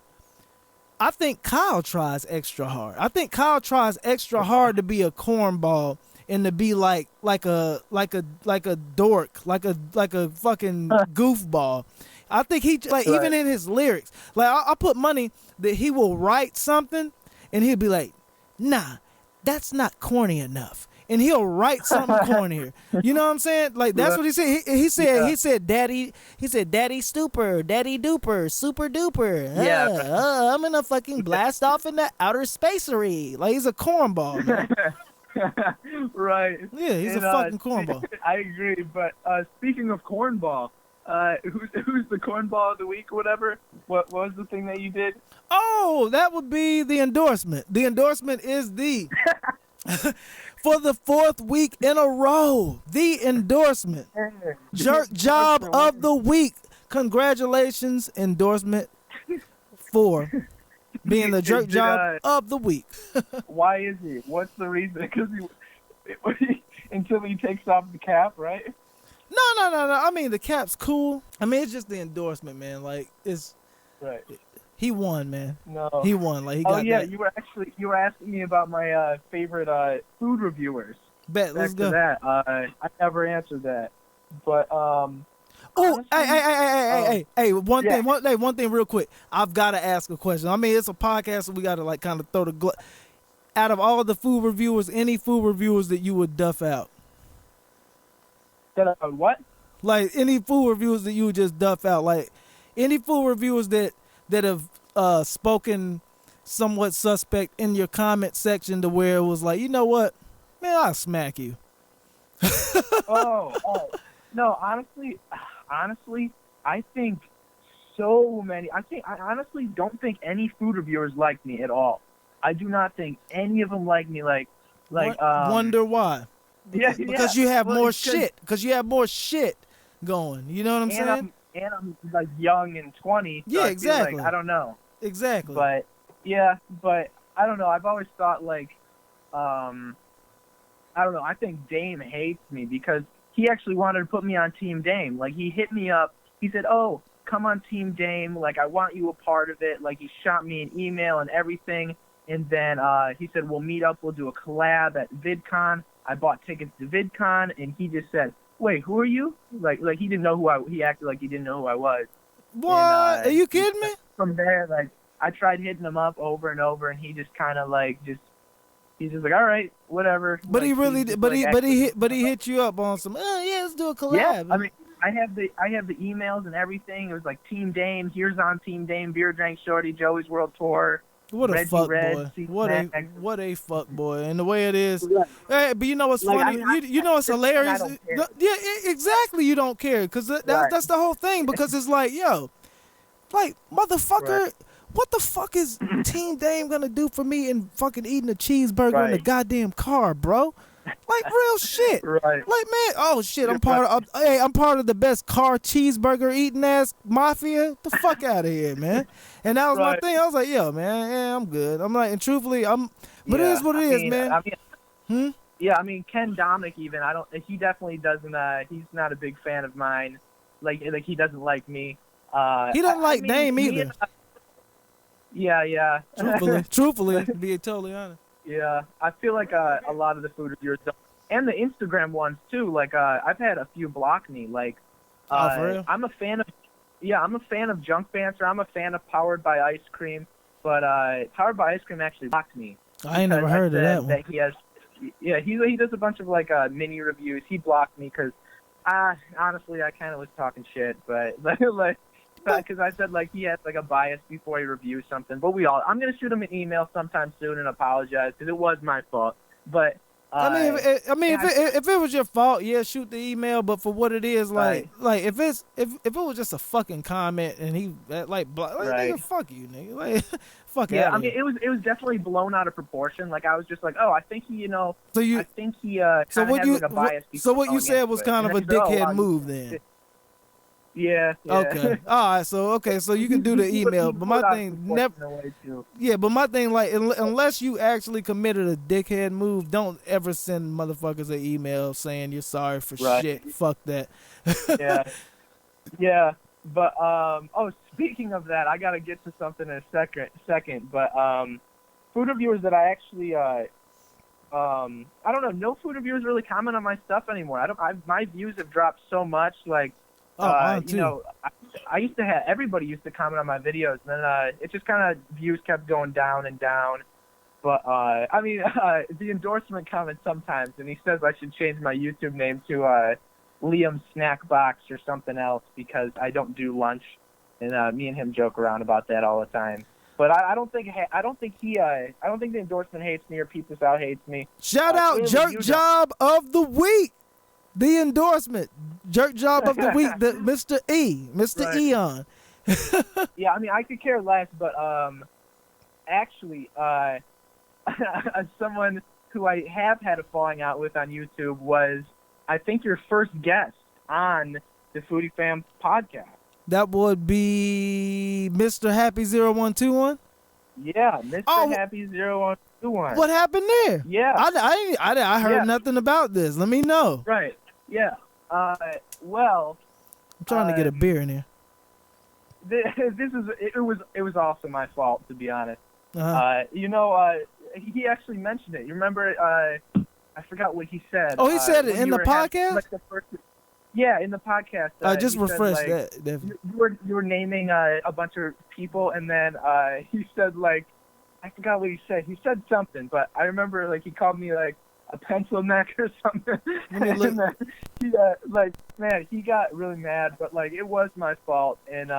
I think Kyle tries extra hard. I think Kyle tries extra hard to be a cornball and to be like a dork, like a fucking goofball. I think he, like, even in his lyrics, like, I put money that he will write something and he'll be like, nah, that's not corny enough. And he'll write something cornier. You know what I'm saying? Like, that's what he said. He said daddy stupor, daddy duper, super duper. I'm gonna fucking blast off in the outer spacery. Like, he's a cornball, man. Right. Yeah, he's a fucking cornball. I agree, but speaking of cornball, who's the cornball of the week or whatever? What was the thing that you did? Oh, that would be the endorsement. The endorsement is the for the 4th week in a row, the endorsement jerk job of the week. Congratulations, endorsement, for being the jerk job of the week. Why is he? What's the reason? Because until he takes off the cap, right? No. I mean, the cap's cool. I mean, it's just the endorsement, man. Like, it's right. He won, man. No, he won. Like, he got. Oh yeah, that. You were asking me about my favorite food reviewers. Bet. Let's go. That I never answered that, but Oh, hey! One thing, real quick. I've got to ask a question. I mean, it's a podcast, so we got to, like, kind of throw the. Out of all the food reviewers, any food reviewers that you would duff out? What? Like, any food reviewers that you would just duff out? Like, any food reviewers that have spoken somewhat suspect in your comment section to where it was like, you know what, man, I'll smack you. Oh, no, honestly, I think so many. I honestly don't think any food reviewers like me at all. I do not think any of them like me. Wonder why? Yeah, Because yeah. you have Well, more it's 'cause- shit. Because you have more shit going. You know what I'm saying? I'm like young and 20. So Yeah, I exactly. Feel like, I don't know. Exactly. But yeah, but I don't know. I've always thought like, I don't know. I think Dame hates me because he actually wanted to put me on Team Dame. Like he hit me up. He said, "Oh, come on Team Dame. Like I want you a part of it." Like he shot me an email and everything. And then he said, "We'll meet up. We'll do a collab at VidCon." I bought tickets to VidCon, and he just said, "Wait, who are you?" Like he didn't know he acted like he didn't know who I was. What? And, Are you kidding me? From there, like I tried hitting him up over and over, and he just kind of like he's just like, all right, whatever. But like, he really did. But like, he hit you up on some. Oh yeah, let's do a collab. Yeah, I mean, I have the emails and everything. It was like Team Dame. Here's on Team Dame. Beer Drank Shorty. Joey's World Tour. What a Reggie fuck Red, boy! What a fuck boy! And the way it is, Yeah. hey, but you know what's Like, funny? I mean, you know what's hilarious? I don't care. Yeah, exactly. You don't care because Right. that's the whole thing. Because it's like, yo, like motherfucker, Right. what the fuck is Team Dame gonna do for me and fucking eating a cheeseburger in the Right. goddamn car, bro? Like real shit. Right. Like man, oh shit, I'm part of the best car cheeseburger eating ass mafia. The fuck out of here, man. And that was my Right. thing. I was like, yo, man, yeah, I'm good. I'm like, and truthfully, but it Yeah, is what it is, man. Yeah, I mean Ken Dominic even. He definitely doesn't. He's not a big fan of mine. Like he doesn't like me. He doesn't like Dame me either. and- Yeah. Truthfully, to be totally honest. Yeah, I feel like a lot of the food reviewers don't, and the Instagram ones too. Like I've had a few block me. Like For real? I'm a fan of Junk Banter. I'm a fan of Powered by Ice Cream, but Powered by Ice Cream actually blocked me. I ain't never heard of that one. He has, yeah, he does a bunch of like mini reviews. He blocked me because honestly I kind of was talking shit, but like. Because I said like he had like a bias before he reviews something, but I'm gonna shoot him an email sometime soon and apologize because it was my fault. But if it was your fault, yeah, shoot the email. But for what it is, like if it was just a fucking comment and he nigga, fuck you, nigga, like fuck yeah, out I mean here. it was definitely blown out of proportion. Like I was just like, oh, I think he, I think he so what has you like a bias. so what you said was kind of a dickhead move then. Yeah. Okay. All right. So you can do the email, but my thing but my thing like unless you actually committed a dickhead move, don't ever send motherfuckers an email saying you're sorry for shit. Fuck that. Yeah. But speaking of that, I gotta get to something in a second. But food reviewers that I actually I don't know. No food reviewers really comment on my stuff anymore. My views have dropped so much. Like. Mine too. I used to have everybody used to comment on my videos, and then it just kind of views kept going down and down. But I mean, the endorsement comments sometimes, and he says I should change my YouTube name to Liam'sLunchBox or something else because I don't do lunch, and me and him joke around about that all the time. But I don't think the endorsement hates me or People's Out hates me. Shout out Jerk Job of the Week. The endorsement, Jerk Job of the Week, Mr. Eon. Yeah, I mean, I could care less, but actually, someone who I have had a falling out with on YouTube was, I think, your first guest on the Foodie Fam podcast. That would be Mr. Happy 0121? Yeah, Mr. Happy 0121. What happened there? Yeah. I heard nothing about this. Let me know. Right. Yeah. Well, I'm trying to get a beer in here. It was also my fault, to be honest. He actually mentioned it. You remember? I forgot what he said. Oh, he said it in the podcast. Yeah, in the podcast. Just refresh said, that. You were naming a bunch of people, and then he said I forgot what he said. He said something, but I remember he called me a pencil neck or something. Let me look. And then he got really mad, but like it was my fault, and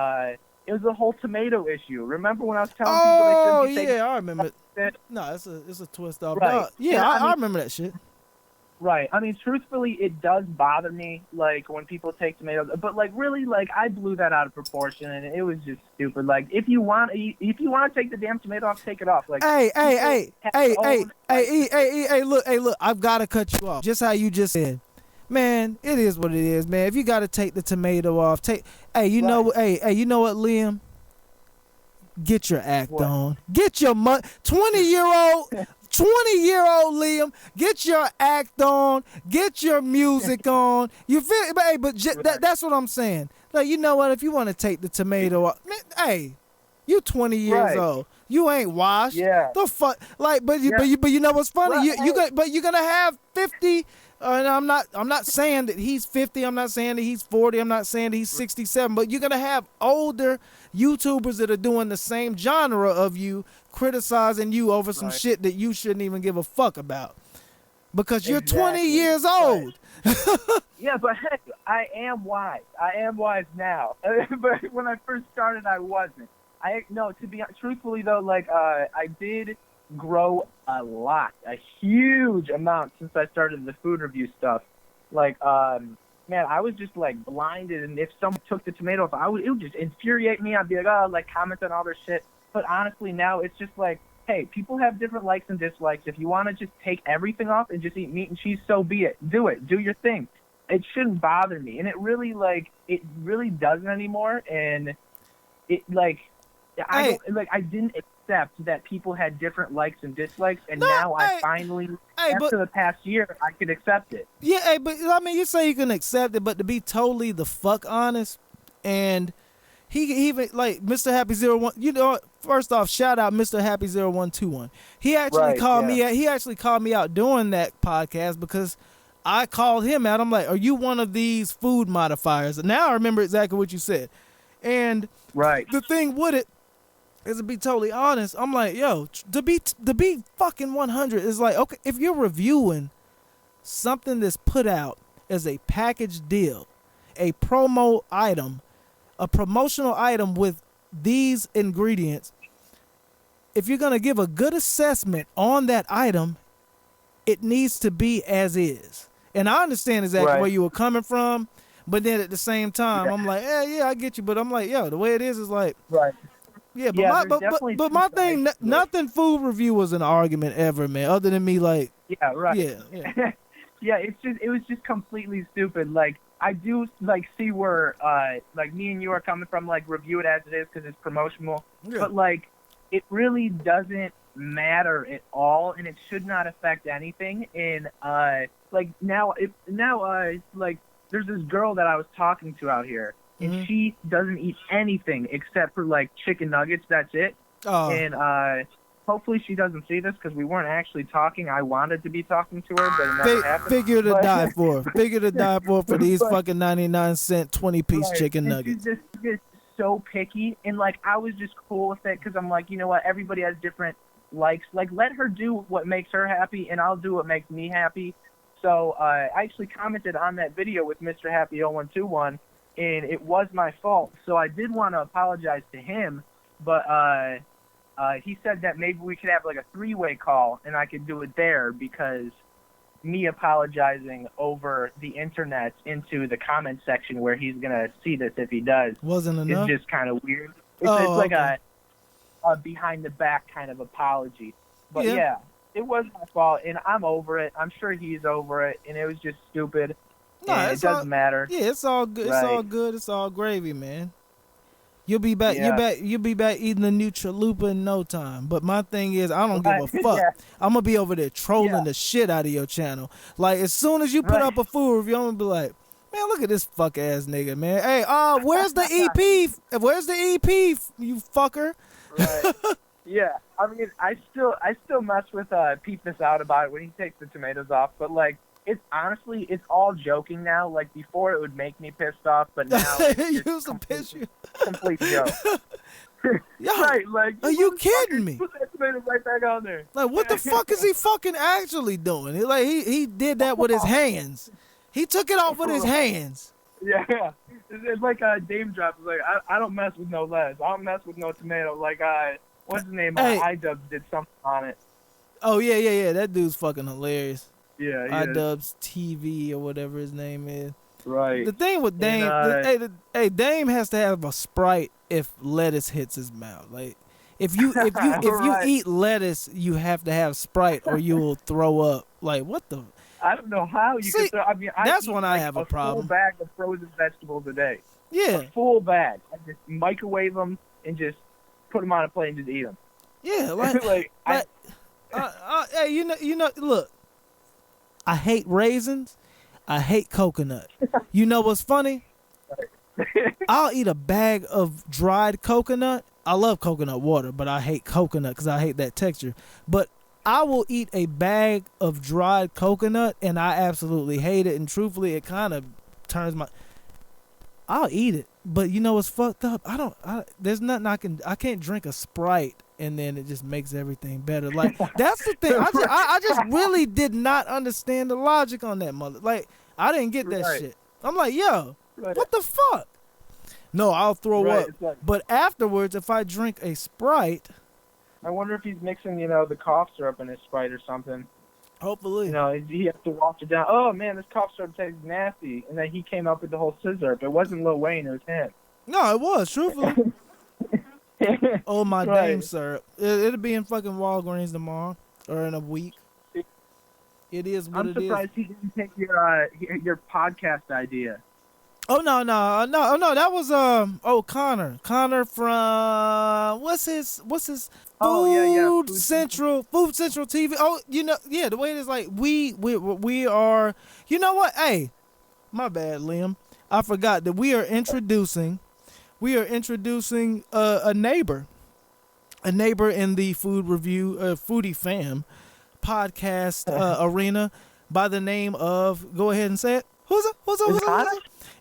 it was the whole tomato issue. Remember when I was telling people they shouldn't be taking I remember. it? No, it's a twist off. Right. Yeah, And I remember that shit. Right. I mean, truthfully, it does bother me, like, when people take tomatoes. But, like, really, like, I blew that out of proportion, and it was just stupid. Like, if you want to take the damn tomato off, take it off. Like, Hey, look, I've got to cut you off. Just how you just said. Man, it is what it is, man. If you got to take the tomato off, you know what, Liam? Get your act on. Get your 20-year-old Liam, get your act on, get your music on. You feel? That's what I'm saying. Like, you know what? If you want to take the tomato off, man, hey, you 20 years old. You ain't washed. Yeah. The fuck? Like, but you know what's funny? You're gonna have 50. And I'm not saying that he's 50. I'm not saying that he's 40. I'm not saying that he's 67. But you're gonna have older YouTubers that are doing the same genre of you, criticizing you over some shit that you shouldn't even give a fuck about, because you're 20 years old. Yeah, but heck, I am wise. I am wise now. But when I first started, I wasn't. Truthfully though, like I did grow a huge amount since I started the food review stuff. Like, man, I was just like blinded, and if someone took the tomato off, it would just infuriate me. I'd be like, oh, like comment on all their shit. But honestly, now it's just like, hey, people have different likes and dislikes. If you want to just take everything off and just eat meat and cheese, so be it. Do it. Do your thing. It shouldn't bother me, and it really doesn't anymore. And it I didn't accept that people had different likes and dislikes, and now I finally, after the past year, I could accept it. Yeah, but I mean, you say you can accept it, but to be totally the fuck honest, and he even, like, Mr. Happy 01, you know, first off, shout out Mr. Happy 0121. He actually called me out. He actually called me out during that podcast because I called him out. I'm like, are you one of these food modifiers? And now I remember exactly what you said. And the thing with it is, to be totally honest, I'm like, yo, to be fucking 100 is like, okay, if you're reviewing something that's put out as a package deal, a promo item, a promotional item with these ingredients, if you're going to give a good assessment on that item, it needs to be as is. And I understand exactly where you were coming from, but then at the same time, I'm like, yeah, I get you. But I'm like, yo, the way it is like, yeah, but my thing, nothing food review was an argument ever, man, other than me like, yeah. Yeah, it was just completely stupid. Like, I do, like, see where, like, me and you are coming from, like, review it as it is because it's promotional. Yeah. But, like, it really doesn't matter at all, and it should not affect anything. And, like, now, like, there's this girl that I was talking to out here, and she doesn't eat anything except for, like, chicken nuggets. That's it. Oh. And, hopefully she doesn't see this because we weren't actually talking. I wanted to be talking to her, but it never happened. Figure to die for. Figure to die for these fucking 99-cent 20-piece chicken nuggets. She's just so picky, and like I was just cool with it because I'm like, you know what? Everybody has different likes. Like, let her do what makes her happy, and I'll do what makes me happy. So I actually commented on that video with Mr. Happy 0121, and it was my fault. So I did want to apologize to him, but he said that maybe we could have like a three-way call and I could do it there because me apologizing over the internet into the comment section where he's going to see this if he does wasn't enough. It's just kind of weird. It's like a behind the back kind of apology. But yeah, it was my fault and I'm over it. I'm sure he's over it, and it was just stupid. No, it doesn't matter. Yeah, it's all good. Right. It's all good. It's all gravy, man. You'll be back. You'll be back eating the new chalupa in no time. But my thing is, I don't give a fuck. I'm gonna be over there trolling the shit out of your channel. Like, as soon as you put up a food review, I'm gonna be like, man, look at this fuck ass nigga, man. Hey, where's the EP? Where's the EP? You fucker. Right. Yeah. I mean, I still mess with Pete this out about it when he takes the tomatoes off. But like, it's honestly, it's all joking now. Like before, it would make me pissed off, but now It it's used to piss you. complete joke. Yo, Right, like are you kidding me? Put that tomato right back on there. Like, what the fuck is he fucking actually doing? He did that with his hands. He took it off with his hands. Yeah, it's like Dame Drop. It's like I don't mess with no lettuce. I don't mess with no tomato. Like what's his name? Hey. iDubbbz did something on it. Oh yeah. That dude's fucking hilarious. Yeah, iDubbbz TV or whatever his name is. Right. The thing with Dame, Dame has to have a Sprite if lettuce hits his mouth. Like if you Right. eat lettuce, you have to have Sprite or you will throw up. Like what the? I don't know how you See, can. I mean, that's eat when I have a problem. Full bag of frozen vegetables a day. Yeah, A full bag. I just microwave them and just put them on a plate and just eat them. yeah. Like, hey, you know. Look, I hate raisins. I hate coconut. You know what's funny? I'll eat a bag of dried coconut. I love coconut water, but I hate coconut because I hate that texture. But I will eat a bag of dried coconut, and I absolutely hate it. And truthfully, it kind of turns my. I'll eat it, but you know what's fucked up? There's nothing I can't drink a Sprite and then it just makes everything better. Like that's the thing. I just really did not understand the logic on that mother. Like I didn't get that Right. shit. I'm like, yo, Right. what the fuck? No, I'll throw Right, up. it's like- But afterwards, if I drink a Sprite, I wonder if he's mixing, the cough syrup in his Sprite or something. hopefully, He has to wash it down. Oh man, this cough syrup tastes nasty. And then he came up with the whole scissor. It wasn't Lil Wayne, it was him. no, it was truthfully. Oh my Right. Dame syrup. It'll be in fucking Walgreens tomorrow or in a week. It is what I'm it is. surprised he didn't take your podcast idea. Oh no, that was Connor. Connor from what's his Food Oh, yeah, Food Central TV. Oh, the way it is like we are. You know what? Hey, my bad, Liam. I forgot that we are introducing a neighbor in the food review Foodie fam podcast arena by the name of, go ahead and say it. Who's it?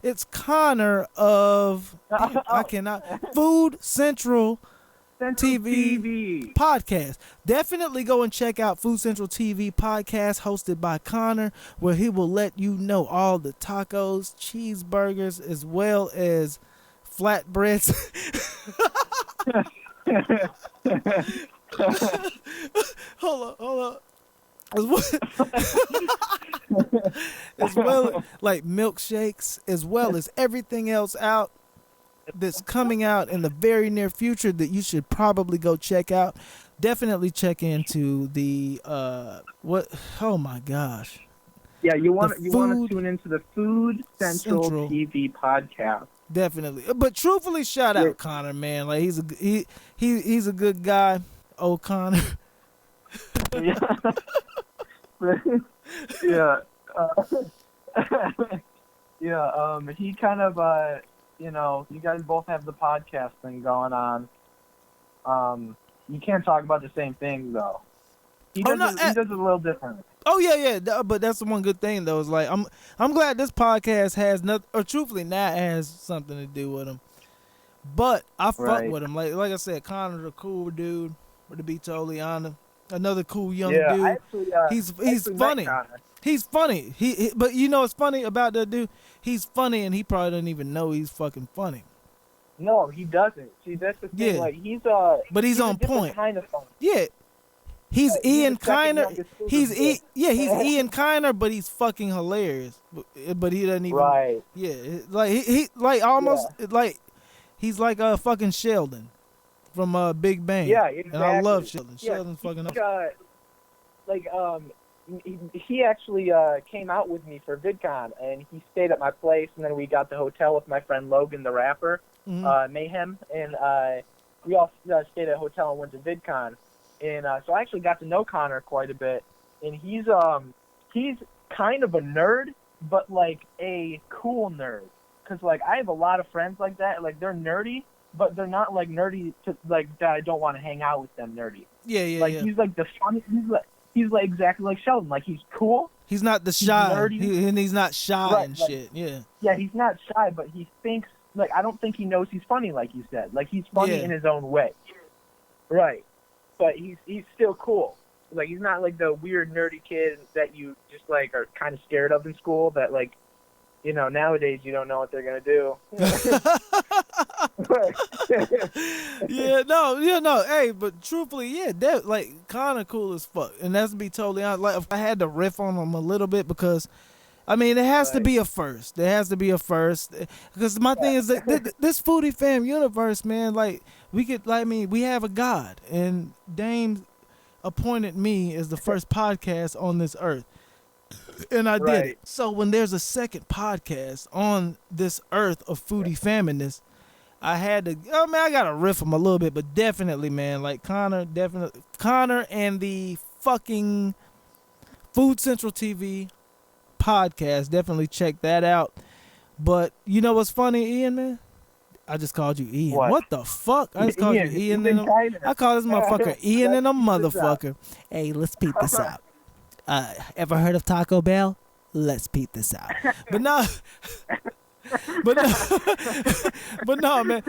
It's Connor of I cannot Food Central TV podcast. Definitely go and check out Food Central TV podcast hosted by Connor, where he will let you know all the tacos, cheeseburgers, as well as flatbreads. Hold on. As well, like milkshakes, as well as everything else out that's coming out in the very near future that you should probably go check out. Definitely check into the oh my gosh. Yeah, you want The to tune into the Food Central TV podcast. Definitely, but truthfully, shout out Connor, man. Like he's a good guy, old Connor. Yeah. Yeah. He kind of, you guys both have the podcast thing going on. You can't talk about the same thing though. He does it a little different. Oh yeah, but that's the one good thing though. Is like I'm glad this podcast has nothing, or truthfully, not has something to do with him. But I fuck with him. Like I said, Connor's a cool dude. To be totally honest, another cool young dude. Actually, he's funny. He's funny. But you know what's funny about that dude? He's funny, and he probably doesn't even know he's fucking funny. No, he doesn't. See, that's the thing. Yeah. Like he's But he's on point. Kind of funny. Yeah. He's Ian Kiner. He's he's Ian Kiner, but he's fucking hilarious. But he doesn't even. Right. Yeah, like he like almost like he's like fucking Sheldon from Big Bang. Yeah, exactly. And I love Sheldon. Yeah, Sheldon's fucking. He actually came out with me for VidCon, and he stayed at my place, and then we got the hotel with my friend Logan, the rapper, Mayhem, and we all stayed at a hotel and went to VidCon. And so I actually got to know Connor quite a bit, and he's kind of a nerd, but like a cool nerd. Cause like I have a lot of friends like that, like they're nerdy, but they're not like nerdy to like that I don't want to hang out with them nerdy. Yeah. Like he's like the funny. he's like exactly like Sheldon. Like he's cool. He's not the He's shy, nerdy. and he's not shy Right, and like- shit. Yeah. Yeah, he's not shy, but he thinks like I don't think he knows he's funny, like you said. Like he's funny Yeah. in his own way. Right. But he's still cool. Like he's not like the weird nerdy kid that you just like are kind of scared of in school. That like, you know, nowadays you don't know what they're gonna do. No. Hey, but truthfully, yeah, that like kind of cool as fuck. And that's to be totally honest. Like, if I had to riff on him a little bit, because I mean, it has to be a first. There has to be a first. Because my thing is that this Foodie Fam universe, man, like we have a God, and Dame appointed me as the first podcast on this earth. And I did it. So when there's a second podcast on this earth of Foodie Feminists, I had to. Oh man, I gotta riff him a little bit, but definitely, man, like Connor and the fucking Food Central TV podcast. Definitely check that out. But you know what's funny, Ian, man? I just called you Ian. What the fuck? I just called you Ian. I call this motherfucker Ian and a motherfucker. Hey, let's peep this out. Ever heard of Taco Bell? Let's peep this out. But no, but no, man.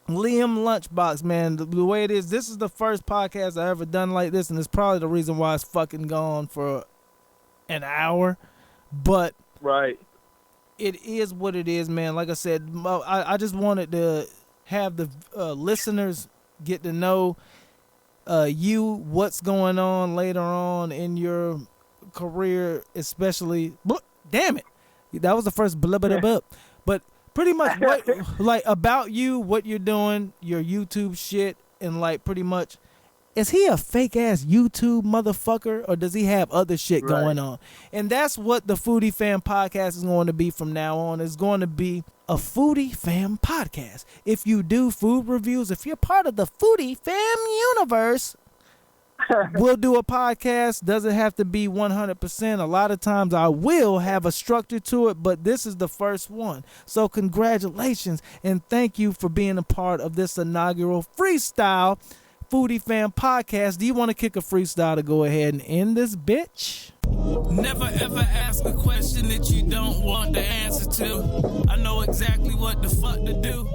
Liam Lunchbox, man. The way it is, this is the first podcast I ever done like this, and it's probably the reason why it's fucking gone for an hour. But it is what it is, man. Like I said, I just wanted to have the listeners get to know what's going on later on in your career, especially. Damn it, that was the first blah blah blah. But pretty much what like about you, what you're doing, your YouTube shit, and like pretty much, is he a fake ass YouTube motherfucker, or does he have other shit going on? And that's what the Foodie Fam podcast is going to be from now on. It's going to be a Foodie Fam podcast. If you do food reviews, if you're part of the Foodie Fam universe, we'll do a podcast. Doesn't have to be 100%. A lot of times I will have a structure to it, but this is the first one. So congratulations, and thank you for being a part of this inaugural freestyle Foodie Fam podcast. Do you want to kick a freestyle to go ahead and end this bitch? Never ever ask a question that you don't want the answer to. I know exactly what the fuck to do.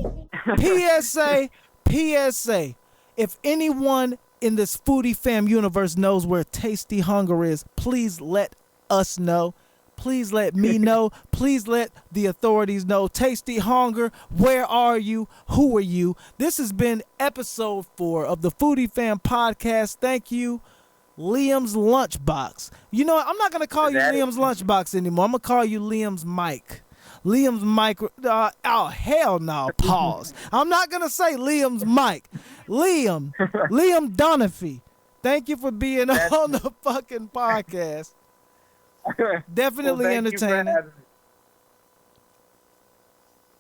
PSA. If anyone in this Foodie Fam universe knows where Tasty Hunger is, please let us know. Please let me know. Please let the authorities know. Tasty Hunger, where are you? Who are you? This has been episode 4 of the Foodie Fam podcast. Thank you, Liam's Lunchbox. You know what? I'm not going to call you Liam's Lunchbox anymore. I'm going to call you Liam's mic. Liam's mic. Oh, hell no. Pause. I'm not going to say Liam's mic. Liam Donafy. Thank you for being on the fucking podcast. Definitely entertaining.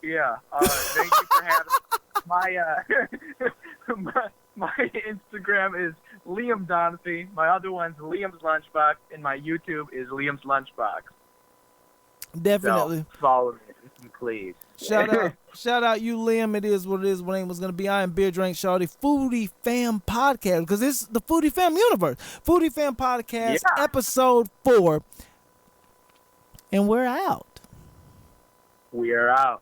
Yeah. Thank you for having my Instagram is Liam Donathy. My other one's Liam's Lunchbox, and my YouTube is Liam's Lunchbox. Definitely. So follow me, please. Shout out you, Liam. It is what it is. What name was gonna be? I am Beer Drink Shawty, Foodie Fam podcast, because this is the Foodie Fam universe. Foodie Fam podcast, episode 4. And we're out. We are out.